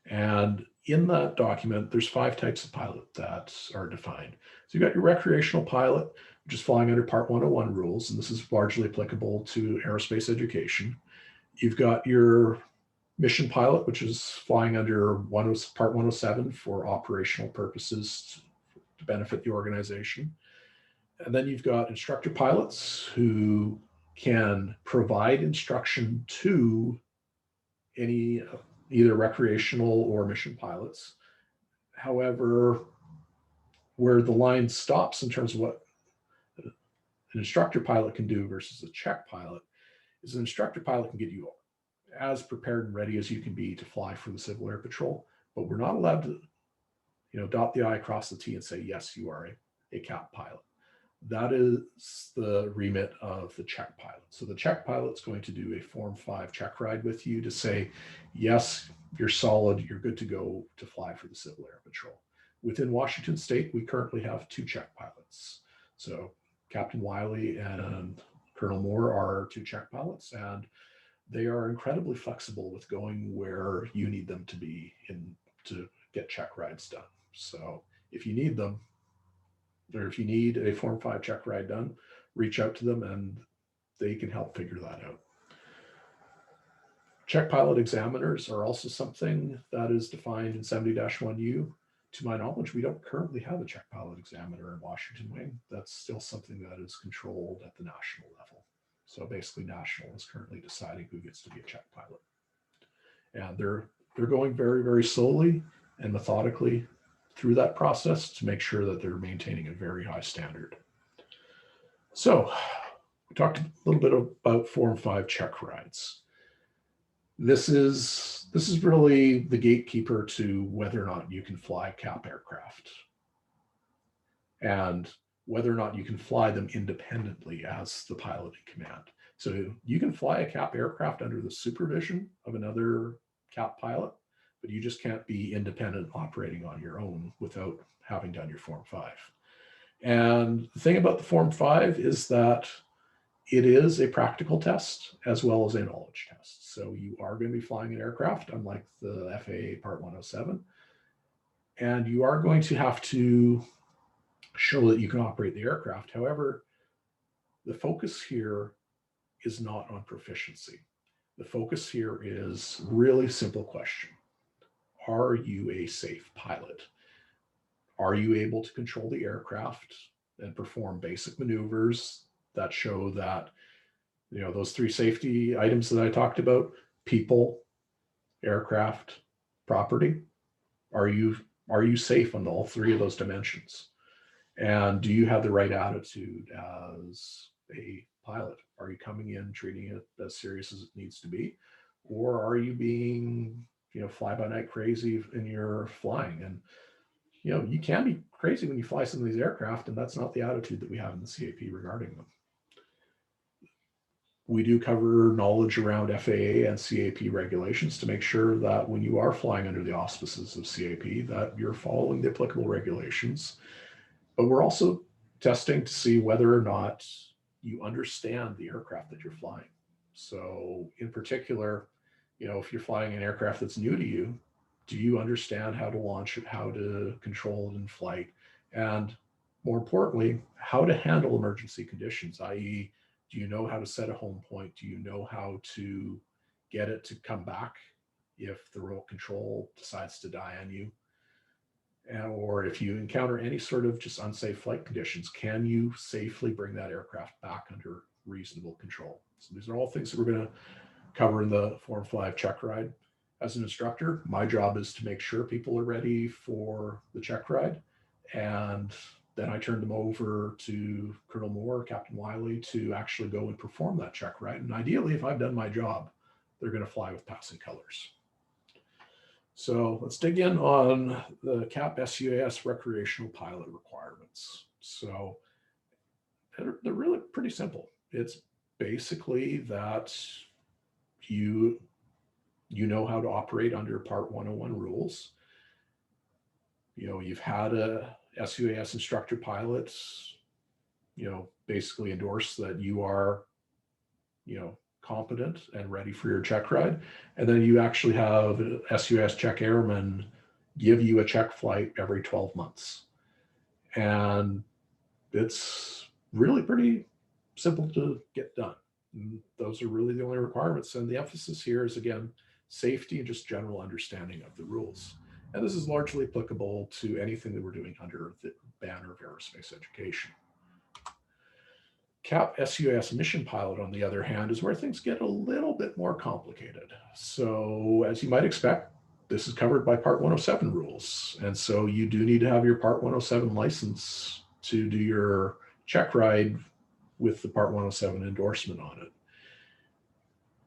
And in that document, there's 5 types of pilot that are defined. So you've got your recreational pilot, which is flying under Part 101 rules, and this is largely applicable to aerospace education. You've got your mission pilot, which is flying under Part 107 for operational purposes to benefit the organization. And then you've got instructor pilots who can provide instruction to any either recreational or mission pilots. However, where the line stops in terms of what an instructor pilot can do versus a check pilot is an instructor pilot can get you as prepared and ready as you can be to fly for the Civil Air Patrol, but we're not allowed to, dot the I, cross the T, and say, yes, you are a CAP pilot. That is the remit of the check pilot. So the check pilot's going to do a Form 5 check ride with you to say, yes, you're solid, you're good to go to fly for the Civil Air Patrol. Within Washington State, we currently have 2 check pilots. So Captain Wiley and Colonel Moore are our 2 check pilots, and they are incredibly flexible with going where you need them to be to get check rides done. So if you need them, or if you need a Form 5 check ride done, reach out to them and they can help figure that out. Check pilot examiners are also something that is defined in 70-1U. To my knowledge, we don't currently have a check pilot examiner in Washington Wing. That's still something that is controlled at the national level. So basically national is currently deciding who gets to be a check pilot. And they're going very, very slowly and methodically through that process to make sure that they're maintaining a very high standard. So we talked a little bit about Form 5 check rides. This is really the gatekeeper to whether or not you can fly CAP aircraft and whether or not you can fly them independently as the pilot in command. So you can fly a CAP aircraft under the supervision of another CAP pilot, but you just can't be independent operating on your own without having done your Form 5. And the thing about the Form 5 is that it is a practical test as well as a knowledge test. So you are going to be flying an aircraft, unlike the FAA Part 107, and you are going to have to show that you can operate the aircraft. However, the focus here is not on proficiency. The focus here is really simple question. Are you a safe pilot? Are you able to control the aircraft and perform basic maneuvers that show that, you know, those 3 safety items that I talked about, people, aircraft, property, are you safe on all 3 of those dimensions? And do you have the right attitude as a pilot? Are you coming in treating it as serious as it needs to be? Or are you being, you know, fly by night crazy in your flying? And, you know, you can be crazy when you fly some of these aircraft, and that's not the attitude that we have in the CAP regarding them. We do cover knowledge around FAA and CAP regulations to make sure that when you are flying under the auspices of CAP, that you're following the applicable regulations. But we're also testing to see whether or not you understand the aircraft that you're flying. So in particular, you know, if you're flying an aircraft that's new to you, do you understand how to launch it, how to control it in flight, and more importantly, how to handle emergency conditions, i.e., do you know how to set a home point? Do you know how to get it to come back if the remote control decides to die on you? Or if you encounter any sort of just unsafe flight conditions, can you safely bring that aircraft back under reasonable control? So these are all things that we're going to cover in the Form 5 check ride. As an instructor, my job is to make sure people are ready for the check ride, and then I turn them over to Colonel Moore, Captain Wiley, to actually go and perform that check ride. And ideally, if I've done my job, they're going to fly with passing colors. So let's dig in on the CAP sUAS recreational pilot requirements. So they're really pretty simple. It's basically that you know how to operate under Part 101 rules. You know, you've had a sUAS instructor pilot, you know, basically endorse that you are, you know, competent and ready for your check ride. And then you actually have sUAS check airmen give you a check flight every 12 months. And it's really pretty simple to get done. And those are really the only requirements. And the emphasis here is, again, safety and just general understanding of the rules. And this is largely applicable to anything that we're doing under the banner of aerospace education. CAP sUAS mission pilot, on the other hand, is where things get a little bit more complicated. So as you might expect, this is covered by Part 107 rules. And so you do need to have your Part 107 license to do your check ride with the Part 107 endorsement on it.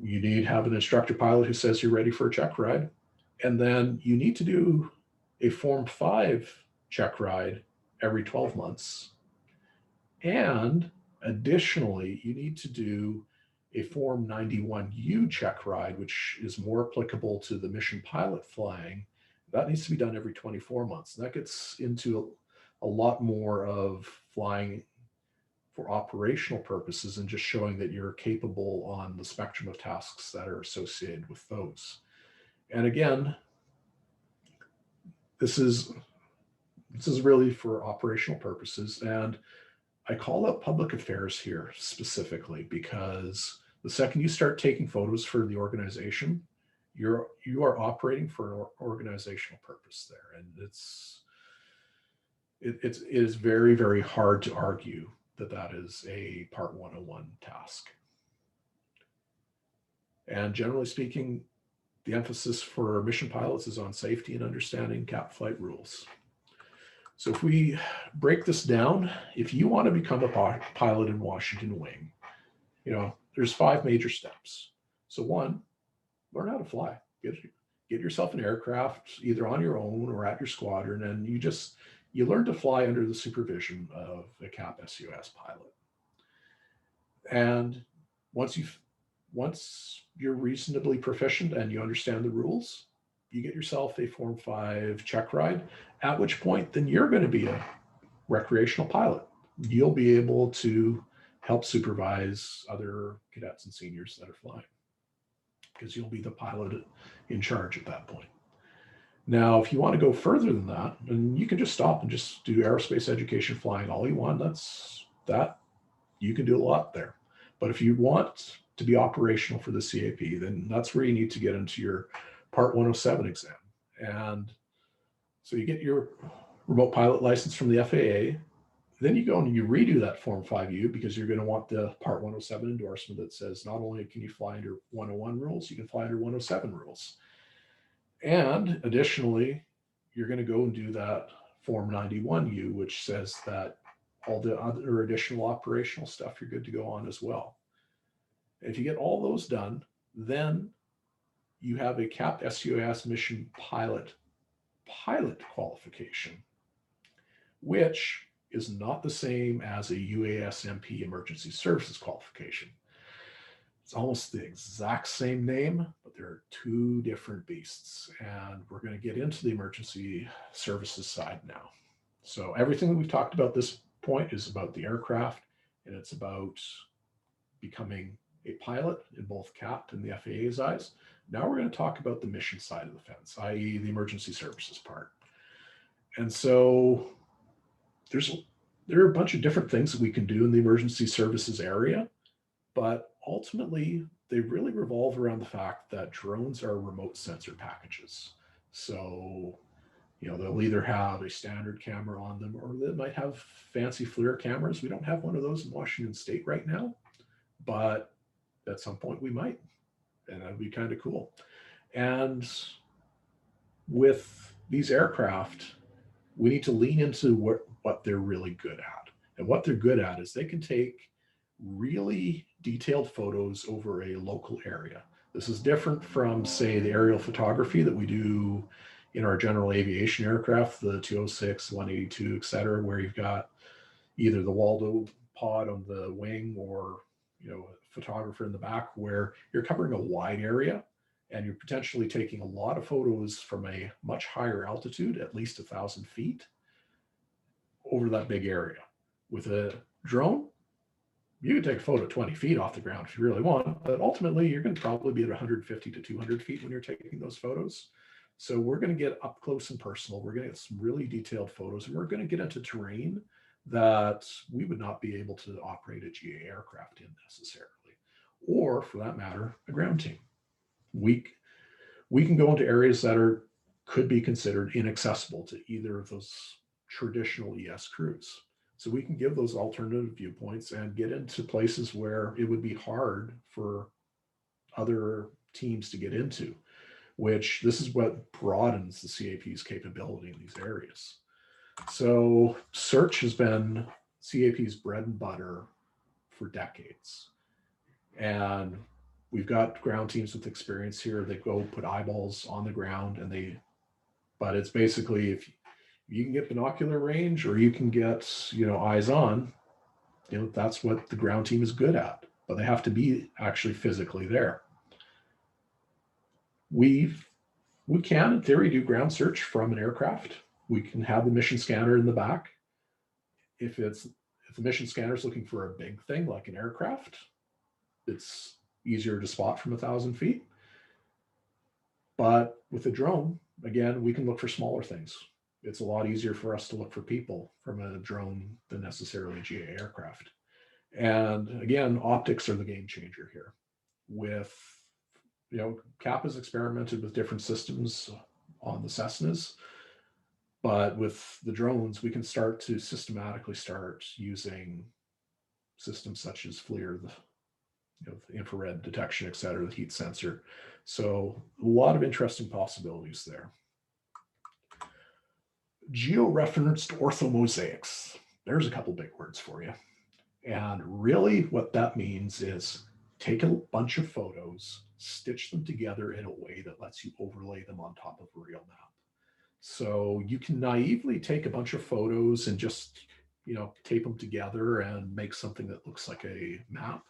You need to have an instructor pilot who says you're ready for a check ride. And then you need to do a Form 5 check ride every 12 months. And additionally, you need to do a Form 91U check ride, which is more applicable to the mission pilot flying. That needs to be done every 24 months. And that gets into a lot more of flying for operational purposes and just showing that you're capable on the spectrum of tasks that are associated with those. And again, this is really for operational purposes. And I call out public affairs here specifically because the second you start taking photos for the organization, you are operating for an organizational purpose there, and it is very, very hard to argue that that is a Part 101 task. And generally speaking, the emphasis for mission pilots is on safety and understanding cap flight rules. So if we break this down, if you want to become a pilot in Washington Wing, there's 5 major steps. So 1, learn how to fly. Get yourself an aircraft either on your own or at your squadron, and you learn to fly under the supervision of a CAP sUAS pilot. And once you're reasonably proficient and you understand the rules, you get yourself a Form 5 check ride, at which point then you're going to be a recreational pilot. You'll be able to help supervise other cadets and seniors that are flying, because you'll be the pilot in charge at that point. Now, if you want to go further than that, then you can just stop and just do aerospace education flying all you want. You can do a lot there. But if you want to be operational for the CAP, then that's where you need to get into your Part 107 exam. And so you get your remote pilot license from the FAA. Then you go and you redo that Form 5U, because you're going to want the Part 107 endorsement that says not only can you fly under 101 rules, you can fly under 107 rules. And additionally, you're going to go and do that Form 91U, which says that all the other additional operational stuff you're good to go on as well. If you get all those done, then you have a CAP sUAS mission pilot qualification, which is not the same as a UASMP emergency services qualification. It's almost the exact same name, but they're 2 different beasts. And we're going to get into the emergency services side now. So everything that we've talked about at this point is about the aircraft, and it's about becoming a pilot in both CAP and the FAA's eyes. Now we're going to talk about the mission side of the fence, i.e. the emergency services part. And so there are a bunch of different things that we can do in the emergency services area, but ultimately they really revolve around the fact that drones are remote sensor packages. So, they'll either have a standard camera on them, or they might have fancy FLIR cameras. We don't have one of those in Washington State right now, but at some point we might, and that'd be kind of cool. And with these aircraft, we need to lean into what they're really good at. And what they're good at is they can take really detailed photos over a local area. This is different from, say, the aerial photography that we do in our general aviation aircraft, the 206, 182, et cetera, where you've got either the Waldo pod on the wing or a photographer in the back, where you're covering a wide area and you're potentially taking a lot of photos from a much higher altitude, at least 1,000 feet, over that big area. With a drone, you can take a photo 20 feet off the ground if you really want, but ultimately you're going to probably be at 150 to 200 feet when you're taking those photos. So we're going to get up close and personal. We're going to get some really detailed photos, and we're going to get into terrain that we would not be able to operate a GA aircraft in necessarily, or for that matter, a ground team. We can go into areas that could be considered inaccessible to either of those traditional ES crews. So we can give those alternative viewpoints and get into places where it would be hard for other teams to get into, which this is what broadens the CAP's capability in these areas. So search has been CAP's bread and butter for decades. And we've got ground teams with experience here that go put eyeballs on the ground, but it's basically, if you can get binocular range or you can get, eyes on, that's what the ground team is good at, but they have to be actually physically there. We can, in theory, do ground search from an aircraft. We can have the mission scanner in the back. If the mission scanner is looking for a big thing like an aircraft, it's easier to spot from 1,000 feet. But with a drone, again, we can look for smaller things. it's a lot easier for us to look for people from a drone than necessarily a GA aircraft. And again, optics are the game changer here. With, CAP has experimented with different systems on the Cessnas, but with the drones, we can start to systematically start using systems such as FLIR, the infrared detection, et cetera, the heat sensor. So a lot of interesting possibilities there. Georeferenced orthomosaics. There's a couple big words for you. And really what that means is take a bunch of photos, stitch them together in a way that lets you overlay them on top of a real map. So you can naively take a bunch of photos and just, tape them together and make something that looks like a map.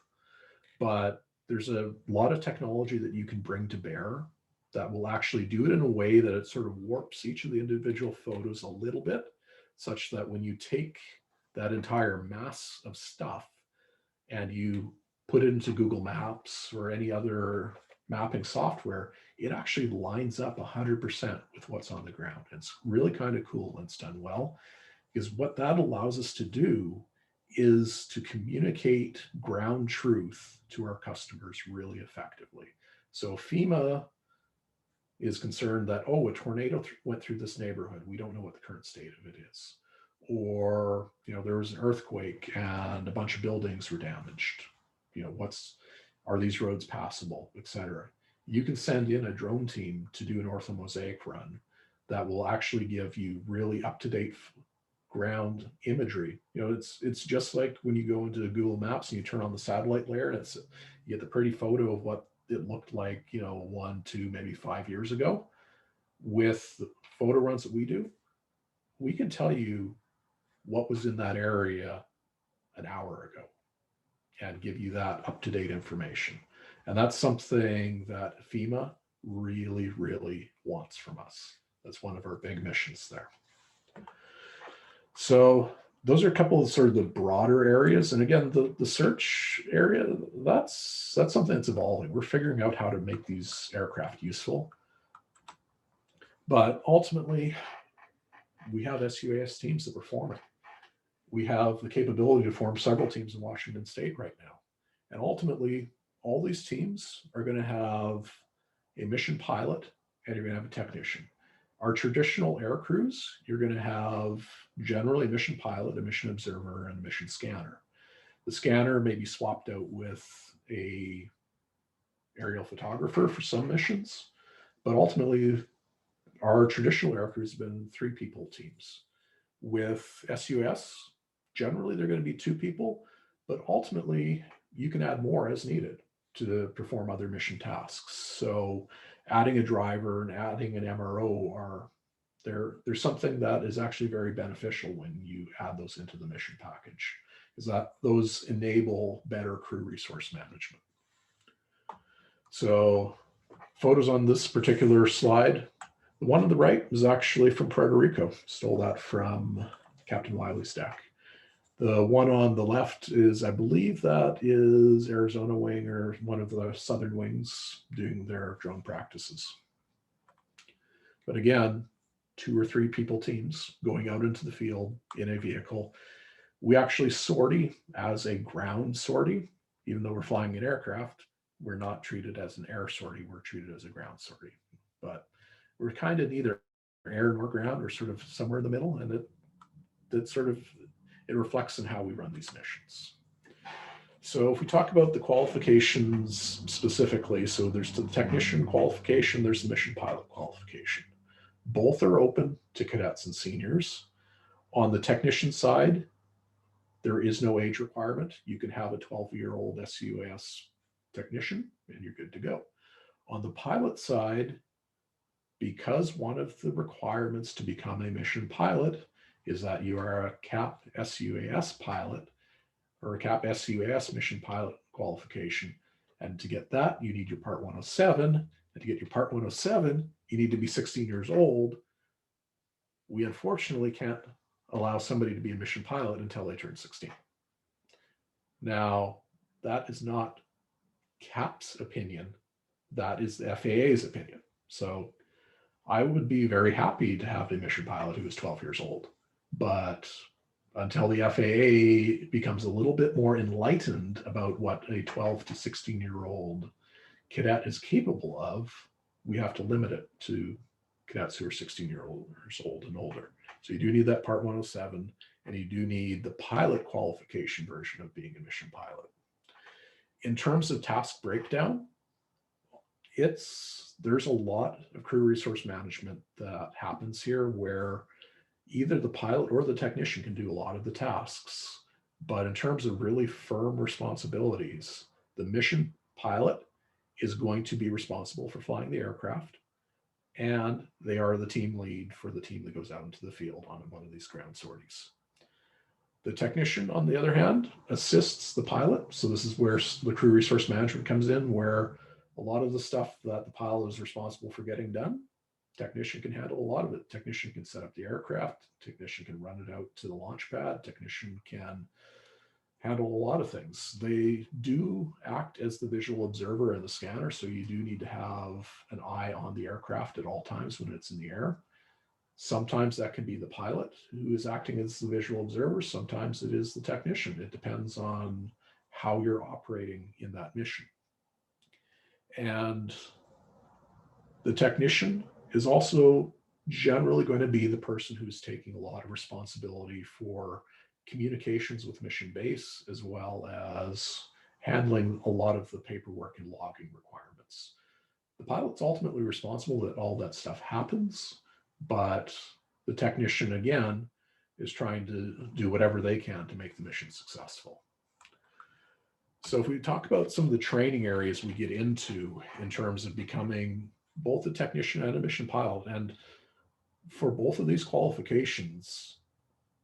But there's a lot of technology that you can bring to bear that will actually do it in a way that it sort of warps each of the individual photos a little bit, such that when you take that entire mass of stuff and you put it into Google Maps or any other mapping software, it actually lines up 100% with what's on the ground. It's really kind of cool when it's done well, because what that allows us to do is to communicate ground truth to our customers really effectively. So FEMA is concerned that, a tornado went through this neighborhood. We don't know what the current state of it is. Or, there was an earthquake and a bunch of buildings were damaged. Are these roads passable, et cetera. You can send in a drone team to do an orthomosaic run that will actually give you really up-to-date ground imagery. It's just like when you go into Google Maps and you turn on the satellite layer and you get the pretty photo of what it looked like, 1, 2, maybe 5 years ago. With the photo runs that we do, we can tell you what was in that area an hour ago and give you that up-to-date information. And that's something that FEMA really, really wants from us. That's one of our big missions there. So those are a couple of sort of the broader areas. And again, the search area, that's something that's evolving. We're figuring out how to make these aircraft useful. But ultimately, we have sUAS teams that we're forming. We have the capability to form several teams in Washington State right now. And ultimately, all these teams are going to have a mission pilot and you're going to have a technician. Our traditional air crews, you're going to have generally a mission pilot, a mission observer, and a mission scanner. The scanner may be swapped out with a aerial photographer for some missions, but ultimately our traditional air crews have been 3-people teams. With sUAS, generally they're going to be 2 people, but ultimately you can add more as needed to perform other mission tasks. So adding a driver and adding an MRO there's something that is actually very beneficial when you add those into the mission package, is that those enable better crew resource management. So photos on this particular slide, the one on the right was actually from Puerto Rico. Stole that from Captain Wiley's deck. The one on the left is, I believe that is Arizona Wing or one of the Southern Wings doing their drone practices. But again, 2 or 3 people teams going out into the field in a vehicle. We actually sortie as a ground sortie, even though we're flying an aircraft. We're not treated as an air sortie, we're treated as a ground sortie. But we're kind of neither air nor ground, we're sort of somewhere in the middle, and it reflects in how we run these missions. So if we talk about the qualifications specifically, so there's the technician qualification, there's the mission pilot qualification. Both are open to cadets and seniors. On the technician side, there is no age requirement. You can have a 12-year-old sUAS technician and you're good to go. On the pilot side, because one of the requirements to become a mission pilot is that you are a CAP sUAS pilot or a CAP sUAS mission pilot qualification. And to get that, you need your Part 107. And to get your Part 107, you need to be 16 years old. We unfortunately can't allow somebody to be a mission pilot until they turn 16. Now, that is not CAP's opinion. That is the FAA's opinion. So I would be very happy to have a mission pilot who is 12 years old, but until the FAA becomes a little bit more enlightened about what a 12 to 16-year-old cadet is capable of, we have to limit it to cadets who are 16 years old and older. So you do need that Part 107, and you do need the pilot qualification version of being a mission pilot. In terms of task breakdown, there's a lot of crew resource management that happens here where either the pilot or the technician can do a lot of the tasks. But in terms of really firm responsibilities, the mission pilot is going to be responsible for flying the aircraft, and they are the team lead for the team that goes out into the field on one of these ground sorties. The technician, on the other hand, assists the pilot. So this is where the crew resource management comes in, where a lot of the stuff that the pilot is responsible for getting done, technician can handle a lot of it. Technician can set up the aircraft, technician can run it out to the launch pad, technician can handle a lot of things. They do act as the visual observer and the scanner, so you do need to have an eye on the aircraft at all times when it's in the air. Sometimes that can be the pilot who is acting as the visual observer. Sometimes it is the technician. It depends on how you're operating in that mission. And the technician is also generally going to be the person who's taking a lot of responsibility for communications with mission base, as well as handling a lot of the paperwork and logging requirements. The pilot's ultimately responsible that all that stuff happens, but the technician, again, is trying to do whatever they can to make the mission successful. So if we talk about some of the training areas we get into in terms of becoming both a technician and a mission pilot, and for both of these qualifications,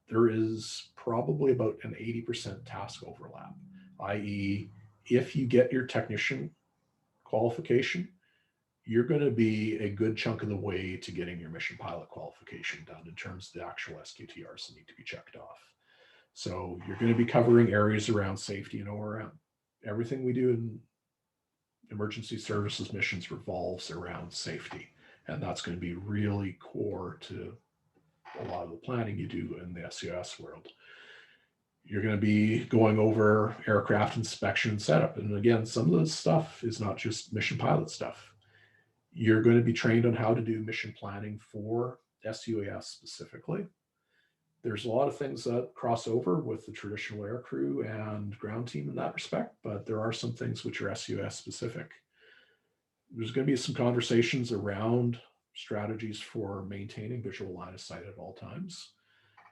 there is probably about an 80% task overlap, i.e., if you get your technician qualification, you're going to be a good chunk of the way to getting your mission pilot qualification done in terms of the actual SQTRs that need to be checked off. So you're going to be covering areas around safety and ORM. Everything we do in emergency services missions revolves around safety, and that's going to be really core to a lot of the planning you do in the sUAS world. You're going to be going over aircraft inspection and setup. And again, some of this stuff is not just mission pilot stuff. You're going to be trained on how to do mission planning for sUAS specifically. There's a lot of things that cross over with the traditional aircrew and ground team in that respect, but there are some things which are sUAS specific. There's going to be some conversations around strategies for maintaining visual line of sight at all times,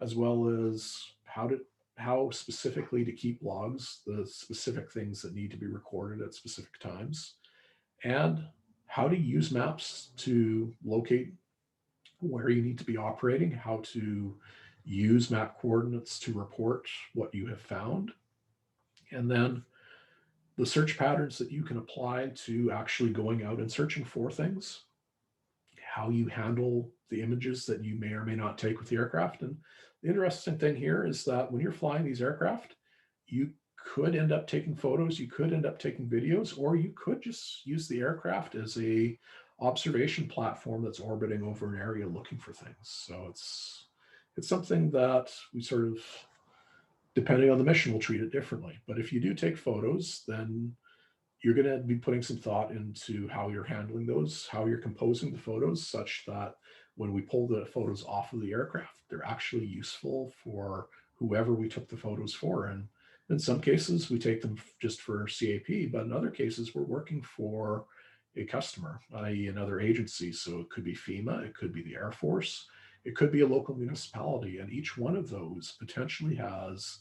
as well as how specifically to keep logs, the specific things that need to be recorded at specific times, and how to use maps to locate where you need to be operating, how to use map coordinates to report what you have found, and then the search patterns that you can apply to actually going out and searching for things, how you handle the images that you may or may not take with the aircraft. And the interesting thing here is that when you're flying these aircraft, you could end up taking photos, you could end up taking videos, or you could just use the aircraft as a observation platform that's orbiting over an area looking for things. So it's something that we sort of, depending on the mission, we'll treat it differently. But if you do take photos, then you're going to be putting some thought into how you're handling those, how you're composing the photos, such that when we pull the photos off of the aircraft, they're actually useful for whoever we took the photos for. And in some cases, we take them just for CAP, but in other cases, we're working for a customer, i.e. another agency. So it could be FEMA, it could be the Air Force, it could be a local municipality. And each one of those potentially has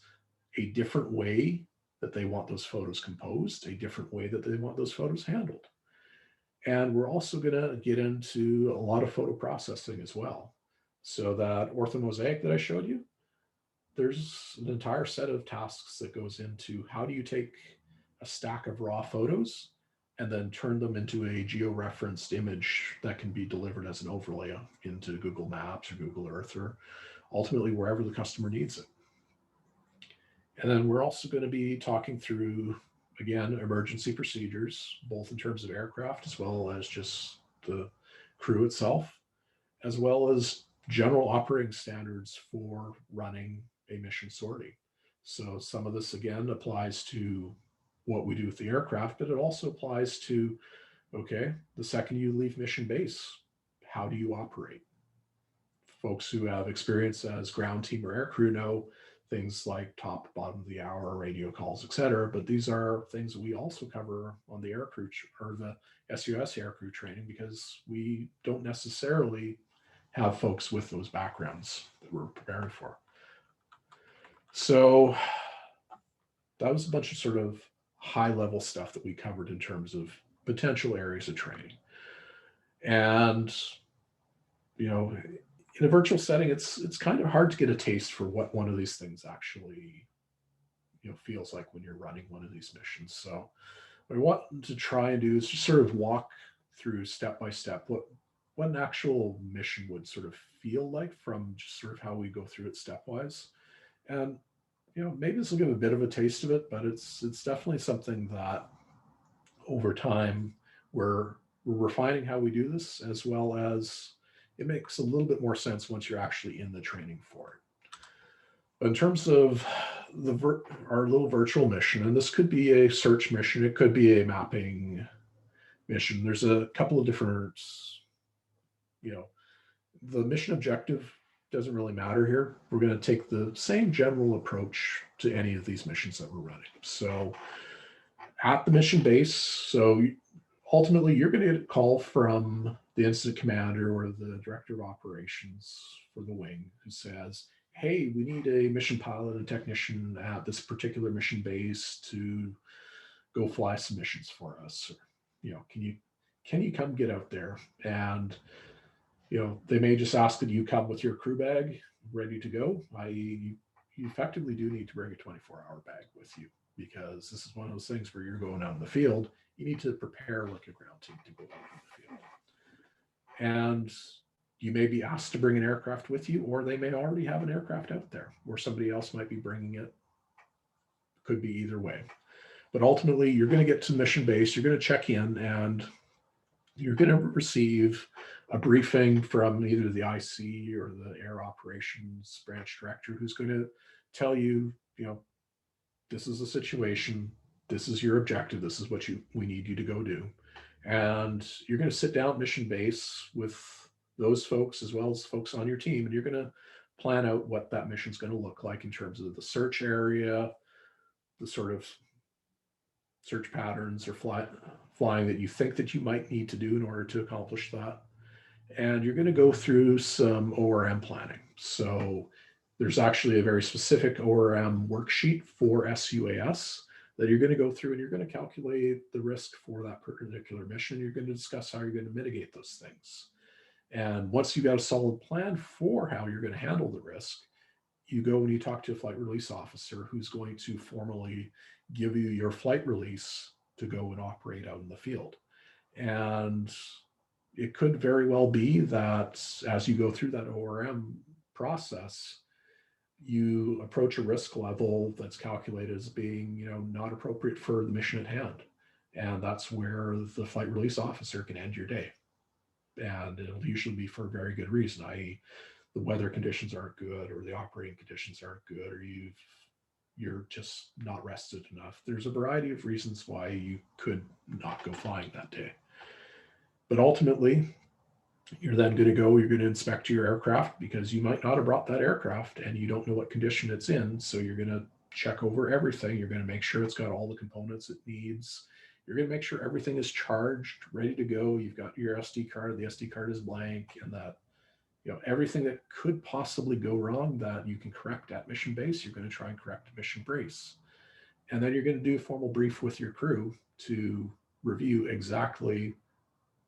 a different way that they want those photos composed, a different way that they want those photos handled. And we're also going to get into a lot of photo processing as well. So that orthomosaic that I showed you, there's an entire set of tasks that goes into how do you take a stack of raw photos and then turn them into a geo-referenced image that can be delivered as an overlay into Google Maps or Google Earth, or ultimately wherever the customer needs it. And then we're also going to be talking through, again, emergency procedures, both in terms of aircraft as well as just the crew itself. as well as general operating standards for running a mission sortie. So some of this again applies to what we do with the aircraft, but it also applies to, okay, the second you leave mission base, how do you operate? Folks who have experience as ground team or air crew know things like top, bottom of the hour, radio calls, etc. But these are things that we also cover on the air crew or the sUAS air crew training, because we don't necessarily have folks with those backgrounds that we're preparing for. So that was a bunch of sort of high level stuff that we covered in terms of potential areas of training. And, you know, in a virtual setting, it's kind of hard to get a taste for what one of these things actually, you know, feels like when you're running one of these missions. So what I want to try and do is just sort of walk through step by step what an actual mission would sort of feel like from just sort of how we go through it stepwise. And, you know, maybe this will give a bit of a taste of it, but it's definitely something that over time we're refining how we do this, as well as it makes a little bit more sense once you're actually in the training for it. But in terms of our little virtual mission, and this could be a search mission, it could be a mapping mission. There's a couple of different, you know, the mission objective doesn't really matter here. We're going to take the same general approach to any of these missions that we're running. So at the mission base, so ultimately you're going to get a call from the incident commander or the director of operations for the wing who says, hey, we need a mission pilot and technician at this particular mission base to go fly some missions for us. Or, you know, can you come get out there? And, you know, they may just ask that you come with your crew bag ready to go, i.e. you effectively do need to bring a 24-hour bag with you, because this is one of those things where you're going out in the field, you need to prepare like a ground team to go out in the field. And you may be asked to bring an aircraft with you, or they may already have an aircraft out there, or somebody else might be bringing it. Could be either way. But ultimately, you're going to get to mission base, you're going to check in, and you're going to receive a briefing from either the IC or the air operations branch director, who's going to tell you, you know, this is the situation, this is your objective, this is what we need you to go do. And you're going to sit down at mission base with those folks as well as folks on your team, and you're going to plan out what that mission is going to look like in terms of the search area, the sort of search patterns or flying that you think that you might need to do in order to accomplish that. And you're going to go through some ORM planning. So there's actually a very specific ORM worksheet for sUAS that you're going to go through, and you're going to calculate the risk for that particular mission. You're going to discuss how you're going to mitigate those things. And once you've got a solid plan for how you're going to handle the risk, you go and you talk to a flight release officer who's going to formally give you your flight release to go and operate out in the field. And it could very well be that as you go through that ORM process, you approach a risk level that's calculated as being, you know, not appropriate for the mission at hand. And that's where the flight release officer can end your day. And it'll usually be for a very good reason, i.e. the weather conditions aren't good, or the operating conditions aren't good, or you're just not rested enough. There's a variety of reasons why you could not go flying that day. But ultimately, you're then going to inspect your aircraft, because you might not have brought that aircraft and you don't know what condition it's in. So you're going to check over everything. You're going to make sure it's got all the components it needs. You're going to make sure everything is charged, ready to go. You've got your SD card, the SD card is blank, and that, you know, everything that could possibly go wrong that you can correct at mission base, you're going to try and correct at mission base. And then you're going to do a formal brief with your crew to review exactly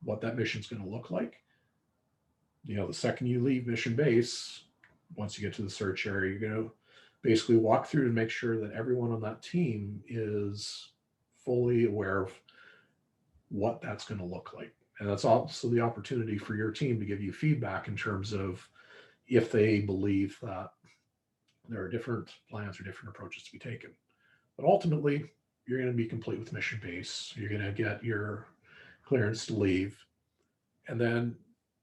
what that mission is going to look like. You know, the second you leave mission base, once you get to the search area, you're going to basically walk through to make sure that everyone on that team is fully aware of what that's going to look like. And that's also the opportunity for your team to give you feedback in terms of if they believe that there are different plans or different approaches to be taken. But ultimately, you're going to be complete with mission base. You're going to get your clearance to leave. And then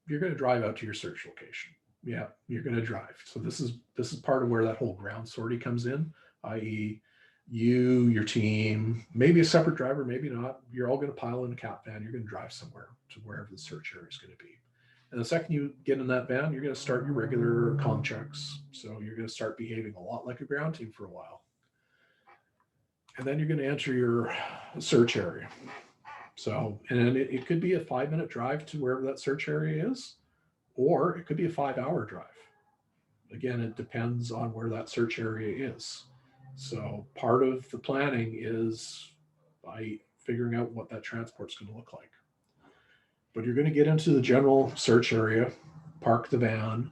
you're going to drive out to your search location. Yeah, you're going to drive. So this is part of where that whole ground sortie comes in, i.e. you, your team, maybe a separate driver, maybe not. You're all going to pile in a cat van. You're going to drive somewhere to wherever the search area is going to be. And the second you get in that van, you're going to start your regular comm checks. So you're going to start behaving a lot like a ground team for a while. And then you're going to enter your search area. So, and it could be a 5-minute drive to wherever that search area is, or it could be a 5-hour drive. Again, it depends on where that search area is. So part of the planning is by figuring out what that transport's going to look like. But you're going to get into the general search area, park the van,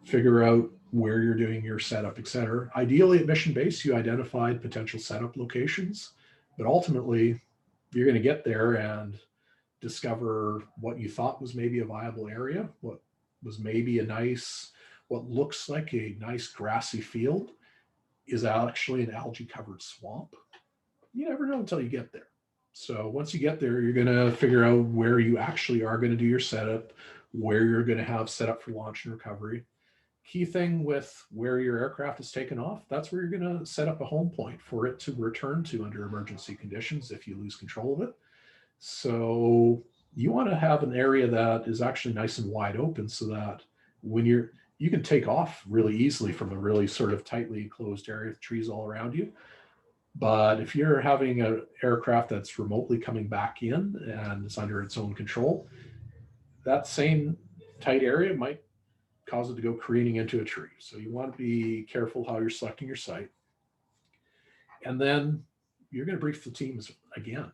figure out where you're doing your setup, etc. Ideally at mission base, you identified potential setup locations, but ultimately you're going to get there and discover what you thought was maybe a viable area, what was maybe what looks like a nice grassy field is actually an algae covered swamp. You never know until you get there. So once you get there, you're going to figure out where you actually are going to do your setup, where you're going to have set up for launch and recovery. Key thing with where your aircraft is taken off, that's where you're going to set up a home point for it to return to under emergency conditions if you lose control of it. So you want to have an area that is actually nice and wide open so that when you can take off really easily from a really sort of tightly enclosed area with trees all around you. But if you're having an aircraft that's remotely coming back in and it's under its own control, that same tight area might cause it to go careening into a tree. So you want to be careful how you're selecting your site. And then you're going to brief the teams again,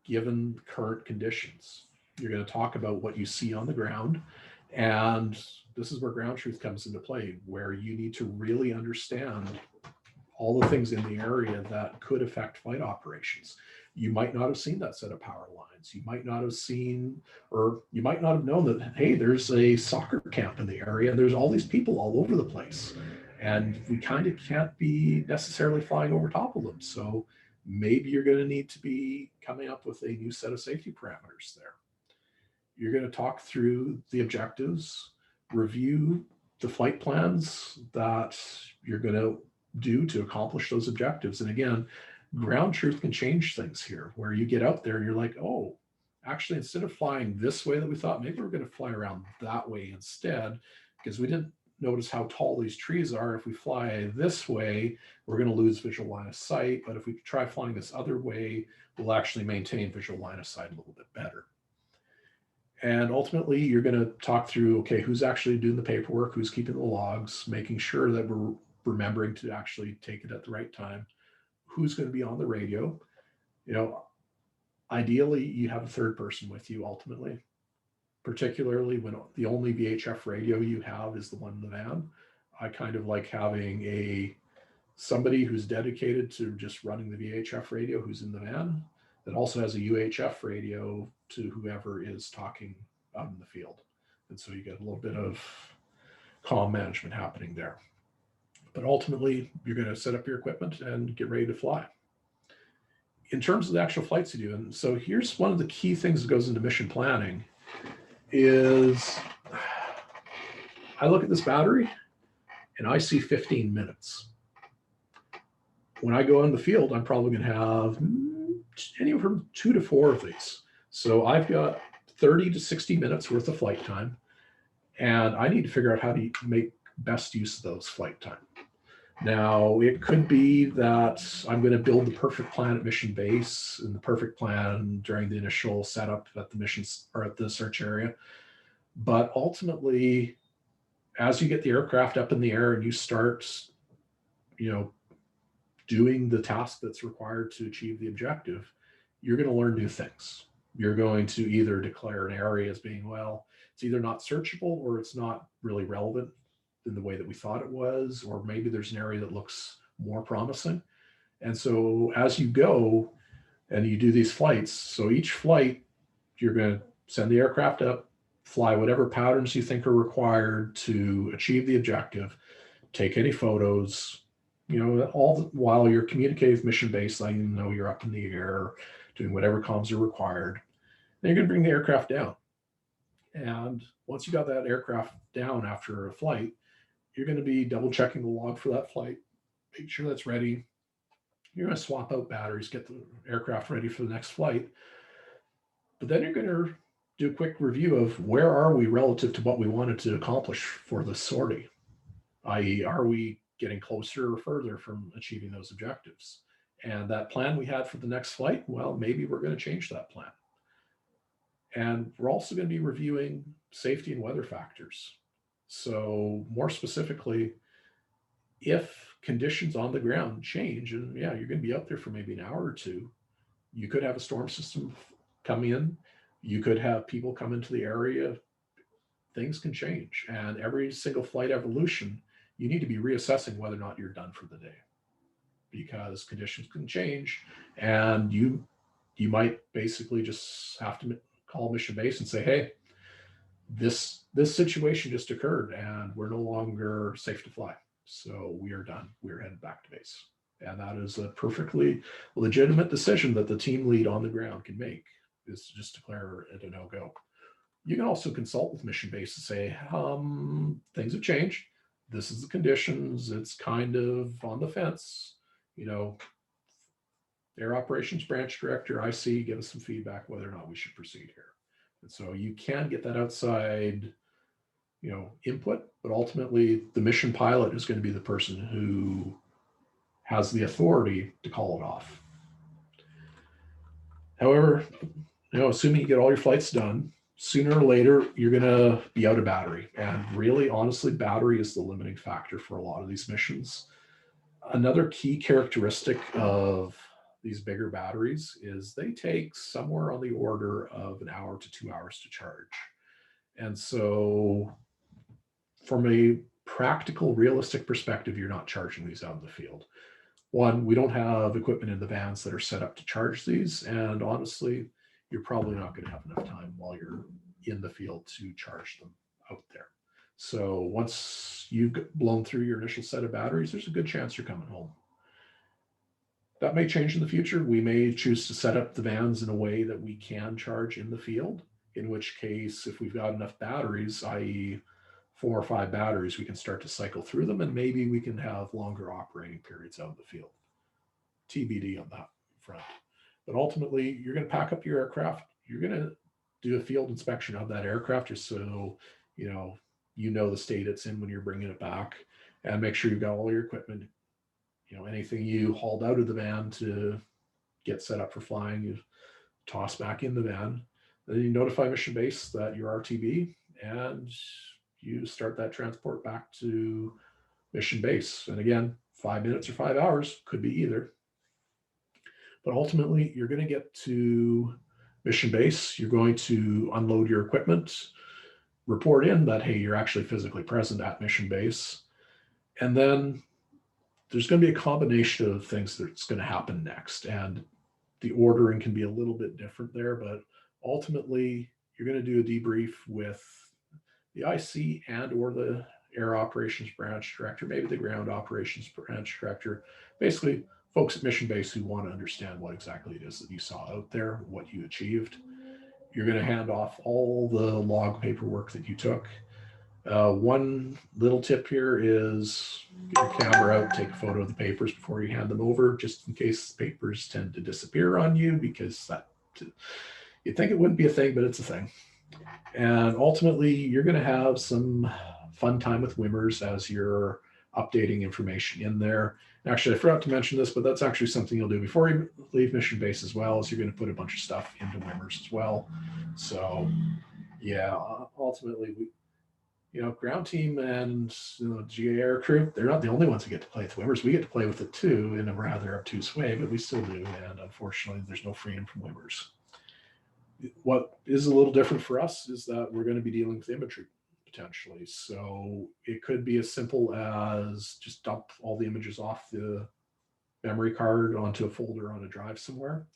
given current conditions. You're going to talk about what you see on the ground. And this is where ground truth comes into play, where you need to really understand all the things in the area that could affect flight operations. You might not have seen that set of power lines. You might not have seen, or you might not have known that, hey, there's a soccer camp in the area. There's all these people all over the place. And we kind of can't be necessarily flying over top of them. So maybe you're going to need to be coming up with a new set of safety parameters there. You're going to talk through the objectives, review the flight plans that you're going to do to accomplish those objectives. And again, ground truth can change things here, where you get out there and you're like, oh, actually, instead of flying this way that we thought, maybe we're going to fly around that way instead, because we didn't notice how tall these trees are. If we fly this way, we're going to lose visual line of sight. But if we try flying this other way, we'll actually maintain visual line of sight a little bit better. And ultimately, you're going to talk through, okay, who's actually doing the paperwork, who's keeping the logs, making sure that we're remembering to actually take it at the right time, who's going to be on the radio. You know, ideally, you have a third person with you ultimately, particularly when the only VHF radio you have is the one in the van. I kind of like having somebody who's dedicated to just running the VHF radio who's in the van, that also has a UHF radio to whoever is talking out in the field. And so you get a little bit of comm management happening there. But ultimately, you're going to set up your equipment and get ready to fly. In terms of the actual flights you do, and so here's one of the key things that goes into mission planning is I look at this battery and I see 15 minutes. When I go in the field, I'm probably going to have anywhere from 2 to 4 of these. So I've got 30 to 60 minutes worth of flight time, and I need to figure out how to make best use of those flight time. Now, it could be that I'm going to build the perfect plan at mission base and the perfect plan during the initial setup at the missions or at the search area. But ultimately, as you get the aircraft up in the air and you start, doing the task that's required to achieve the objective, you're going to learn new things. You're going to either declare an area as being, well, it's either not searchable or it's not really relevant in the way that we thought it was, or maybe there's an area that looks more promising. And so as you go and you do these flights, so each flight, you're going to send the aircraft up, fly whatever patterns you think are required to achieve the objective, take any photos, all while you're communicating with mission base, letting them know you're up in the air, doing whatever comms are required. Then you're going to bring the aircraft down. And once you got that aircraft down after a flight, you're going to be double checking the log for that flight, make sure that's ready. You're going to swap out batteries, get the aircraft ready for the next flight. But then you're going to do a quick review of where are we relative to what we wanted to accomplish for the sortie, i.e., are we getting closer or further from achieving those objectives? And that plan we had for the next flight, well, maybe we're going to change that plan. And we're also going to be reviewing safety and weather factors. So more specifically, if conditions on the ground change, and yeah, you're going to be out there for maybe an hour or two, you could have a storm system come in, you could have people come into the area, things can change. And every single flight evolution, you need to be reassessing whether or not you're done for the day, because conditions can change, and you might basically just have to call mission base and say, hey, this situation just occurred and we're no longer safe to fly. So we are done. We're headed back to base. And that is a perfectly legitimate decision that the team lead on the ground can make, is to just declare it a no-go. You can also consult with mission base and say, things have changed. This is the conditions. It's kind of on the fence. You know, Air Operations Branch Director, IC, give us some feedback whether or not we should proceed here. And so you can get that outside, input, but ultimately the mission pilot is going to be the person who has the authority to call it off. However, assuming you get all your flights done, sooner or later, you're going to be out of battery. And really, honestly, battery is the limiting factor for a lot of these missions. Another key characteristic of these bigger batteries is they take somewhere on the order of an hour to 2 hours to charge. And so from a practical, realistic perspective, you're not charging these out in the field. One, we don't have equipment in the vans that are set up to charge these. And honestly, you're probably not going to have enough time while you're in the field to charge them out there. So once you've blown through your initial set of batteries, there's a good chance you're coming home. That may change in the future. We may choose to set up the vans in a way that we can charge in the field, in which case, if we've got enough batteries, i.e. 4 or 5 batteries, we can start to cycle through them, and maybe we can have longer operating periods out in the field. TBD on that front. But ultimately, you're going to pack up your aircraft. You're going to do a field inspection of that aircraft just so you know the state it's in when you're bringing it back, and make sure you've got all your equipment. Anything you hauled out of the van to get set up for flying, you toss back in the van. Then you notify mission base that you're RTB, and you start that transport back to mission base. And again, 5 minutes or 5 hours, could be either. But ultimately, you're going to get to mission base. You're going to unload your equipment, report in that, hey, you're actually physically present at mission base. And then there's going to be a combination of things that's going to happen next. And the ordering can be a little bit different there, but ultimately, you're going to do a debrief with the IC and or the Air Operations Branch Director, maybe the Ground Operations Branch Director, basically folks at mission base who want to understand what exactly it is that you saw out there, what you achieved. You're going to hand off all the log paperwork that you took. One little tip here is get your camera out, take a photo of the papers before you hand them over, just in case papers tend to disappear on you, because that you'd think it wouldn't be a thing, but it's a thing. And ultimately, you're going to have some fun time with Wimmers as you're updating information in there. Actually, I forgot to mention this, but that's actually something you'll do before you leave mission base as well, is you're going to put a bunch of stuff into Wimmers as well. So yeah, ultimately, ground team and GA air crew, they're not the only ones who get to play with Wimmers. We get to play with it too in a rather obtuse way, but we still do. And unfortunately, there's no freedom from Wimmers. What is a little different for us is that we're going to be dealing with imagery potentially. So it could be as simple as just dump all the images off the memory card onto a folder on a drive somewhere,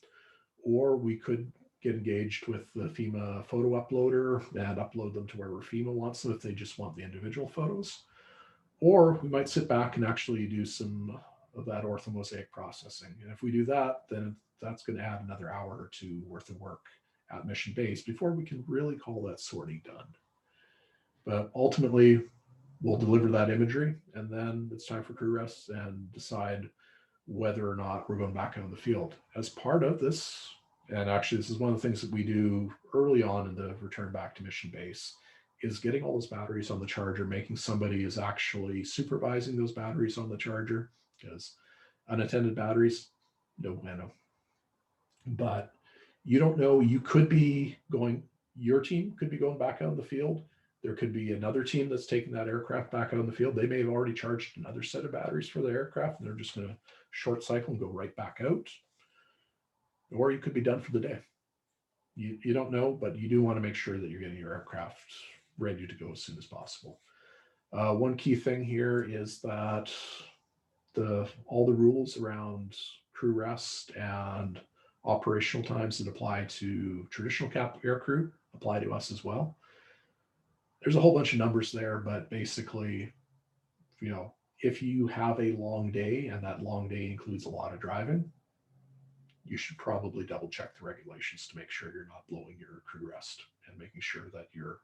or we could get engaged with the FEMA photo uploader and upload them to wherever FEMA wants them if they just want the individual photos. Or we might sit back and actually do some of that orthomosaic processing. And if we do that, then that's going to add another hour or two worth of work at mission base before we can really call that sorting done. But ultimately, we'll deliver that imagery, and then it's time for crew rest and decide whether or not we're going back out in the field. As part of this, and actually this is one of the things that we do early on in the return back to mission base, is getting all those batteries on the charger, making somebody is actually supervising those batteries on the charger, because unattended batteries, no bueno. But you don't know, you could be going, your team could be going back out in the field. There could be another team that's taking that aircraft back out in the field. They may have already charged another set of batteries for the aircraft, and they're just going to short cycle and go right back out. Or you could be done for the day. You don't know, but you do want to make sure that you're getting your aircraft ready to go as soon as possible. One key thing here is that all the rules around crew rest and operational times that apply to traditional cap air crew apply to us as well. There's a whole bunch of numbers there, but basically, if you have a long day and that long day includes a lot of driving, you should probably double check the regulations to make sure you're not blowing your crew rest and making sure that you're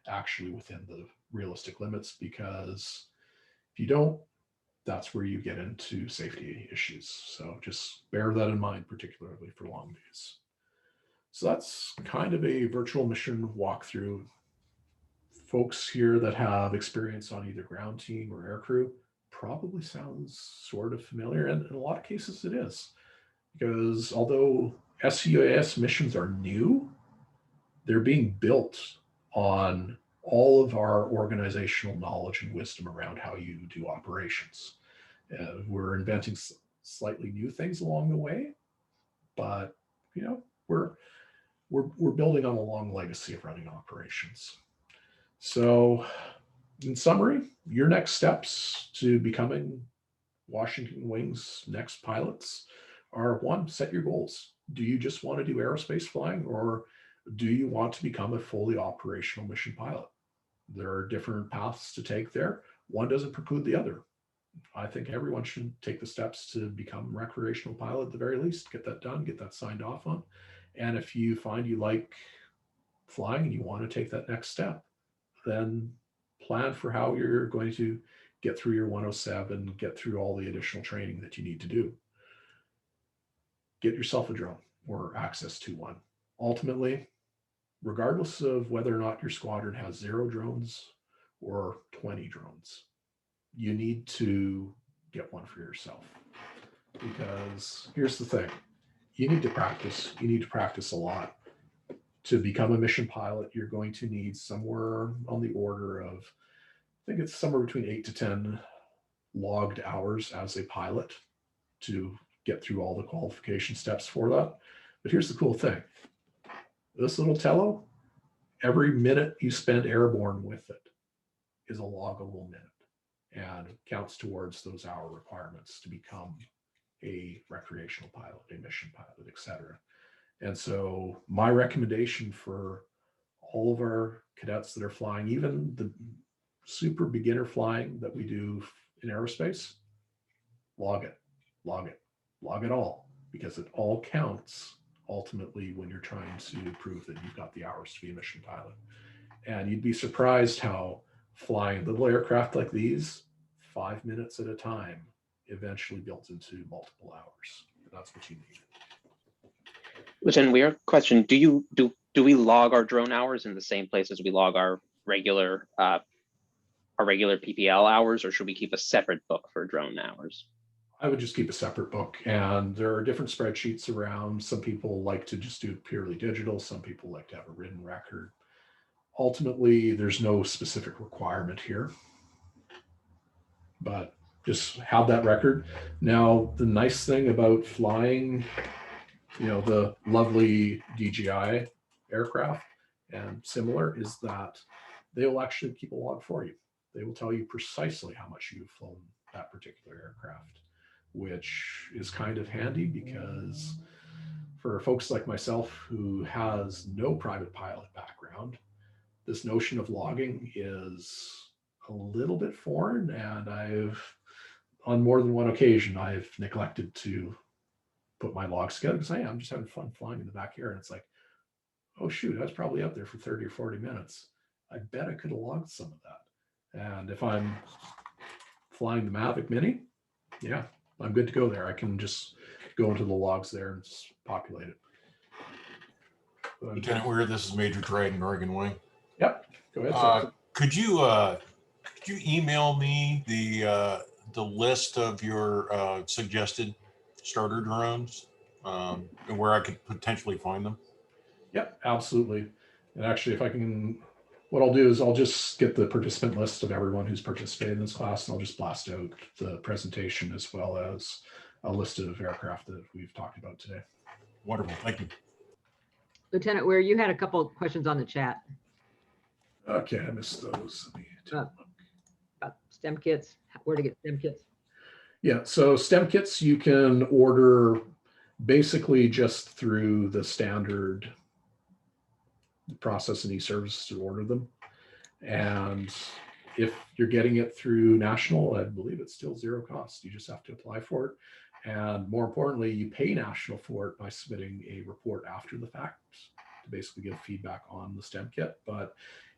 actually within the realistic limits, because if you don't, that's where you get into safety issues. So just bear that in mind, particularly for long days. So that's kind of a virtual mission walkthrough. Folks here that have experience on either ground team or air crew probably sounds sort of familiar, and in a lot of cases it is, because although sUAS missions are new, they're being built on all of our organizational knowledge and wisdom around how you do operations. We're inventing slightly new things along the way, but we're building on a long legacy of running operations. So, in summary, your next steps to becoming Washington Wing's next pilots are: one, set your goals. Do you just want to do aerospace flying, or do you want to become a fully operational mission pilot? There are different paths to take there. One doesn't preclude the other. I think everyone should take the steps to become a recreational pilot at the very least, get that done, get that signed off on. And if you find you like flying and you want to take that next step, then plan for how you're going to get through your 107, get through all the additional training that you need to do. Get yourself a drone or access to one. Ultimately, regardless of whether or not your squadron has 0 drones or 20 drones, you need to get one for yourself. Because here's the thing, you need to practice. You need to practice a lot. To become a mission pilot, you're going to need somewhere on the order of, I think it's somewhere between 8 to 10 logged hours as a pilot to get through all the qualification steps for that. But here's the cool thing. This little tello, every minute you spend airborne with it is a loggable minute and counts towards those hour requirements to become a recreational pilot, a mission pilot, etc. And so my recommendation for all of our cadets that are flying, even the super beginner flying that we do in aerospace, log it all, because it all counts ultimately when you're trying to prove that you've got the hours to be a mission pilot. And you'd be surprised how flying little aircraft like these, 5 minutes at a time, eventually built into multiple hours. And that's what you need. Lieutenant Weir, question: do we log our drone hours in the same place as we log our regular PPL hours, or should we keep a separate book for drone hours? I would just keep a separate book, and there are different spreadsheets around. Some people like to just do purely digital. Some people like to have a written record. Ultimately, there's no specific requirement here, but just have that record. Now, the nice thing about flying, the lovely DJI aircraft and similar, is that they will actually keep a log for you. They will tell you precisely how much you've flown that particular aircraft, which is kind of handy, because for folks like myself who has no private pilot background, this notion of logging is a little bit foreign, and on more than one occasion, I've neglected to put my logs together because I'm just having fun flying in the back here. And it's like, oh shoot, I was probably up there for 30 or 40 minutes. I bet I could have logged some of that. And if I'm flying the Mavic Mini, yeah, I'm good to go there. I can just go into the logs there and just populate it. Lieutenant Weir, this is Major Dryden, Oregon Wing. Yep, go ahead. Sir. Could you email me the list of your suggested starter drones and where I could potentially find them? Yep, absolutely. And actually, if I can, what I'll do is I'll just get the participant list of everyone who's participated in this class, and I'll just blast out the presentation as well as a list of aircraft that we've talked about today. Wonderful, thank you. Lieutenant Weir, you had a couple of questions on the chat Okay, I missed those. Let me take a look. about STEM kits, where to get STEM kits. Yeah, so STEM kits you can order basically just through the standard process and e-services to order them. And if you're getting it through National, I believe it's still zero cost. You just have to apply for it. And more importantly, you pay National for it by submitting a report after the fact to basically give feedback on the STEM kit. But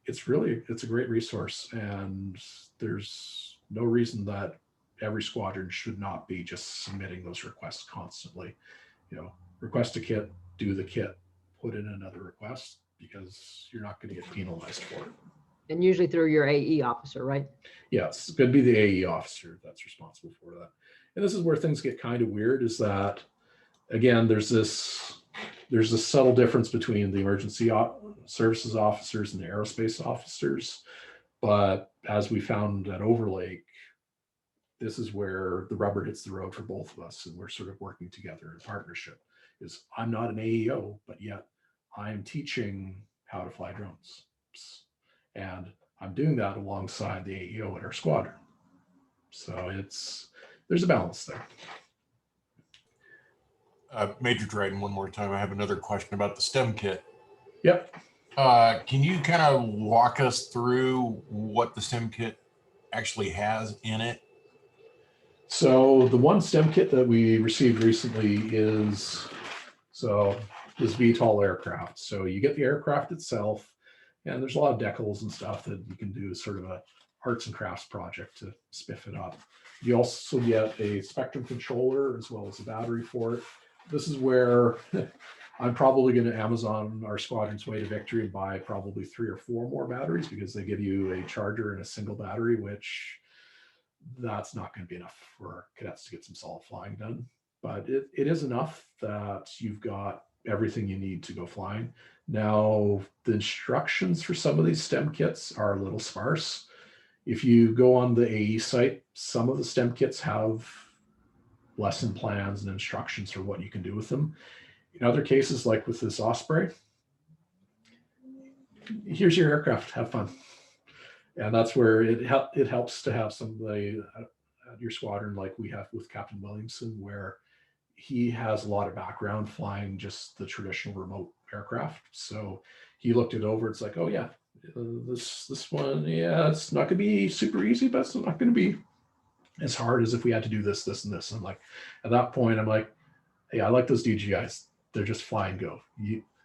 it's a great resource, and there's no reason that every squadron should not be just submitting those requests constantly. You know, request a kit, do the kit, put in another request, because you're not going to get penalized for it. And usually through your AE officer, right? Yes, it's going to be the AE officer that's responsible for that. And this is where things get kind of weird, is that, again, there's this subtle difference between the emergency services officers and the aerospace officers. But as we found at Overlake, this is where the rubber hits the road for both of us, and we're sort of working together in partnership. Is I'm not an AEO, but yet I'm teaching how to fly drones, and I'm doing that alongside the AEO in our squadron. So there's a balance there. Major Dryden, one more time, I have another question about the STEM kit. Yep. Can you kind of walk us through what the STEM kit actually has in it? So the one STEM kit that we received recently is VTOL aircraft. So you get the aircraft itself, and there's a lot of decals and stuff that you can do as sort of a arts and crafts project to spiff it up. You also get a Spectrum controller as well as a battery for it. This is where I'm probably going to Amazon our squadron's way to victory and buy probably 3 or 4 more batteries, because they give you a charger and a single battery, which that's not going to be enough for cadets to get some solid flying done. But it is enough that you've got everything you need to go flying. Now, the instructions for some of these STEM kits are a little sparse. If you go on the AE site, some of the STEM kits have lesson plans and instructions for what you can do with them. In other cases, like with this Osprey, here's your aircraft, have fun. And that's where it helps to have somebody at your squadron like we have with Captain Williamson, where he has a lot of background flying just the traditional remote aircraft. So he looked it over. It's like, oh yeah, this one, yeah, it's not going to be super easy, but it's not going to be as hard as if we had to do this, this, and this. And like, at that point, I'm like, hey, I like those DJIs. They're just fly and go.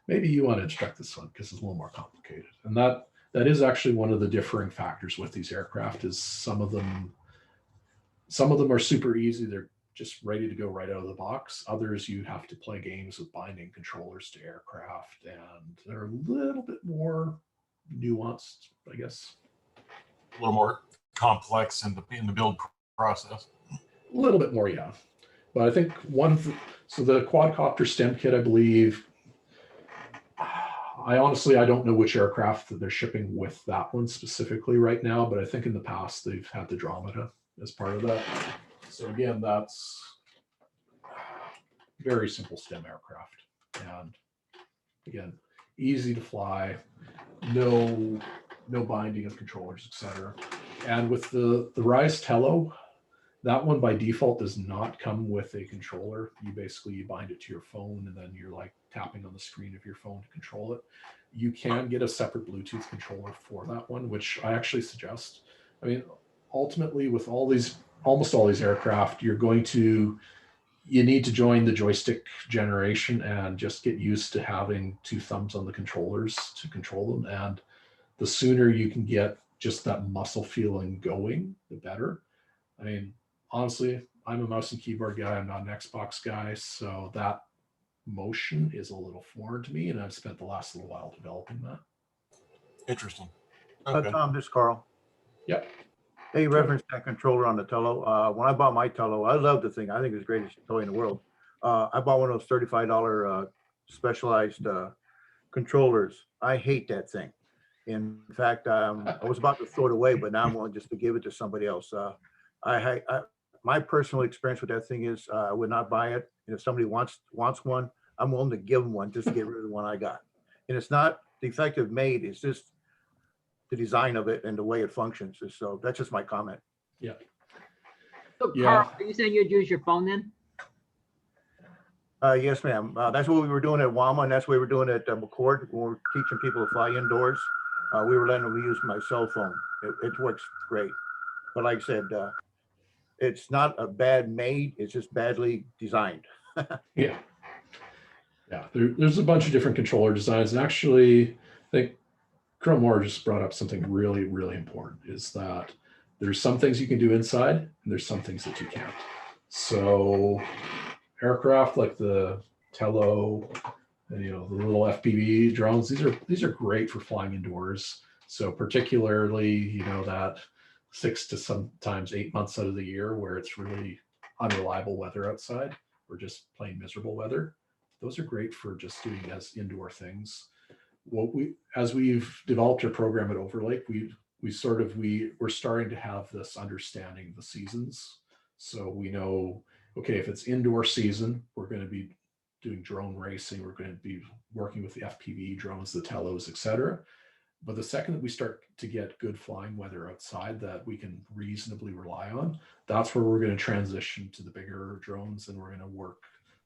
Maybe you want to instruct this one because it's a little more complicated. And that is actually one of the differing factors with these aircraft. Is some of them are super easy. They're just ready to go right out of the box. Others, you have to play games with binding controllers to aircraft, and they're a little bit more nuanced, I guess. A little more complex in the build process. A little bit more, yeah. But I think so the quadcopter STEM kit, I believe, I don't know which aircraft that they're shipping with that one specifically right now, but I think in the past they've had the Dromeda as part of that. So again, that's very simple STEM aircraft. And again, easy to fly, no binding of controllers, etc. And with the Rise Tello, that one by default does not come with a controller. You bind it to your phone, and then you're like tapping on the screen of your phone to control it. You can get a separate Bluetooth controller for that one, which I actually suggest. I mean, ultimately with almost all these aircraft, you're going to you need to join the joystick generation and just get used to having 2 thumbs on the controllers to control them. And the sooner you can get just that muscle feeling going, the better. I mean, honestly, I'm a mouse and keyboard guy. I'm not an Xbox guy. So that motion is a little foreign to me. And I've spent the last little while developing that. Interesting. Okay. Tom, this is Carl. Yep. Hey, reference that controller on the Tello. When I bought my Tello, I love the thing. I think it's the greatest toy in the world. I bought one of those $35 specialized controllers. I hate that thing. In fact, I was about to throw it away, but now I'm willing just to give it to somebody else. My personal experience with that thing is I would not buy it. And if somebody wants one, I'm willing to give them one just to get rid of the one I got. And it's not defective made. It's just the design of it and the way it functions. So that's just my comment. So Yeah. Carl, are you saying you'd use your phone then? Yes, ma'am. That's what we were doing at WAMA, and that's what we were doing at McCord when we were teaching people to fly indoors. We were letting them use my cell phone. It works great. But like I said, it's not a bad made, it's just badly designed. Yeah. Yeah. There's a bunch of different controller designs. And actually, I think Colonel Moore just brought up something really, really important, is that there's some things you can do inside and there's some things that you can't. So aircraft like the Tello and, the little FPV drones, these are great for flying indoors. So particularly, that 6 to sometimes 8 months out of the year where it's really unreliable weather outside or just plain miserable weather. Those are great for just doing as indoor things. As we've developed our program at Overlake, we're starting to have this understanding of the seasons. So we know, okay, if it's indoor season, we're going to be doing drone racing. We're going to be working with the FPV drones, the Tellos, etc. But the second that we start to get good flying weather outside that we can reasonably rely on, that's where we're going to transition to the bigger drones, and we're going to work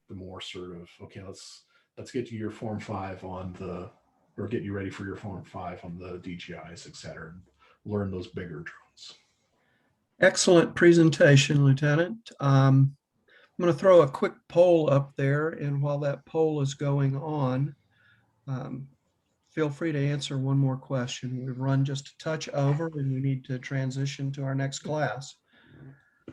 the more sort of, okay, let's get to your Form 5 or get you ready for your Form 5 on the DJIs, etc., and learn those bigger drones. Excellent presentation, Lieutenant. I'm going to throw a quick poll up there, and while that poll is going on, feel free to answer one more question. We've run just a touch over and we need to transition to our next class.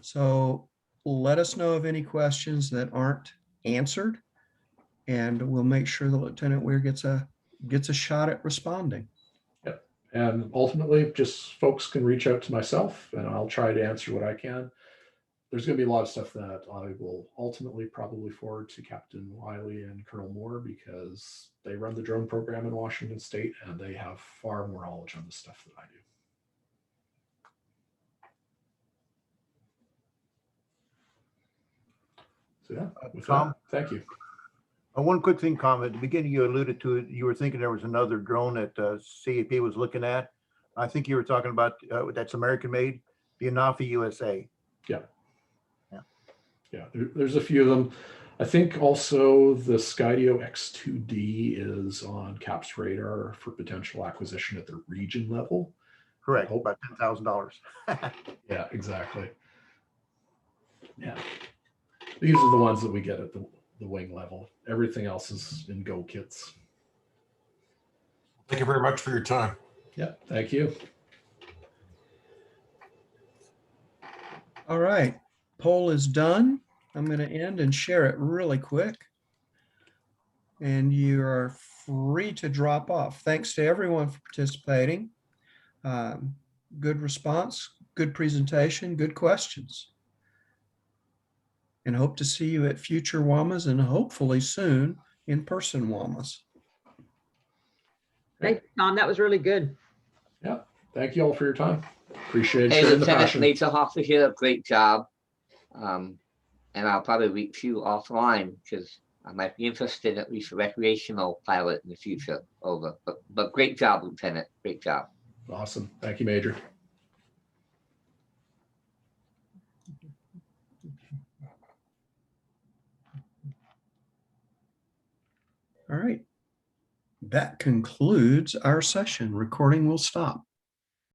So let us know of any questions that aren't answered, and we'll make sure the Lieutenant Weir gets a shot at responding. Yep. And ultimately, just folks can reach out to myself and I'll try to answer what I can. There's going to be a lot of stuff that I will ultimately probably forward to Captain Wiley and Colonel Moore because they run the drone program in Washington State and they have far more knowledge on the stuff than I do. So yeah, with Tom? that, thank you. One quick thing, comment. At the beginning, you alluded to it. You were thinking there was another drone that CAP was looking at. I think you were talking about that's American made, the Anafi USA. Yeah, there's a few of them. I think also the Skydio X2D is on CAP's radar for potential acquisition at the region level. Correct, about $10,000. Yeah, exactly. Yeah, these are the ones that we get at the wing level. Everything else is in Go kits. Thank you very much for your time. Yeah, thank you. All right, poll is done. I'm going to end and share it really quick. And you are free to drop off. Thanks to everyone for participating. Good response, good presentation, good questions. And hope to see you at future WAMAs and hopefully soon in-person WAMAs. Thank you, Tom. That was really good. Yeah, thank you all for your time. Appreciate Hey, sharing the Lieutenant passion. Major Hoffa here, great job. And I'll probably reach you offline because I might be interested at least a recreational pilot in the future. Over. But great job, Lieutenant. Great job. Awesome. Thank you, Major. All right. That concludes our session. Recording will stop.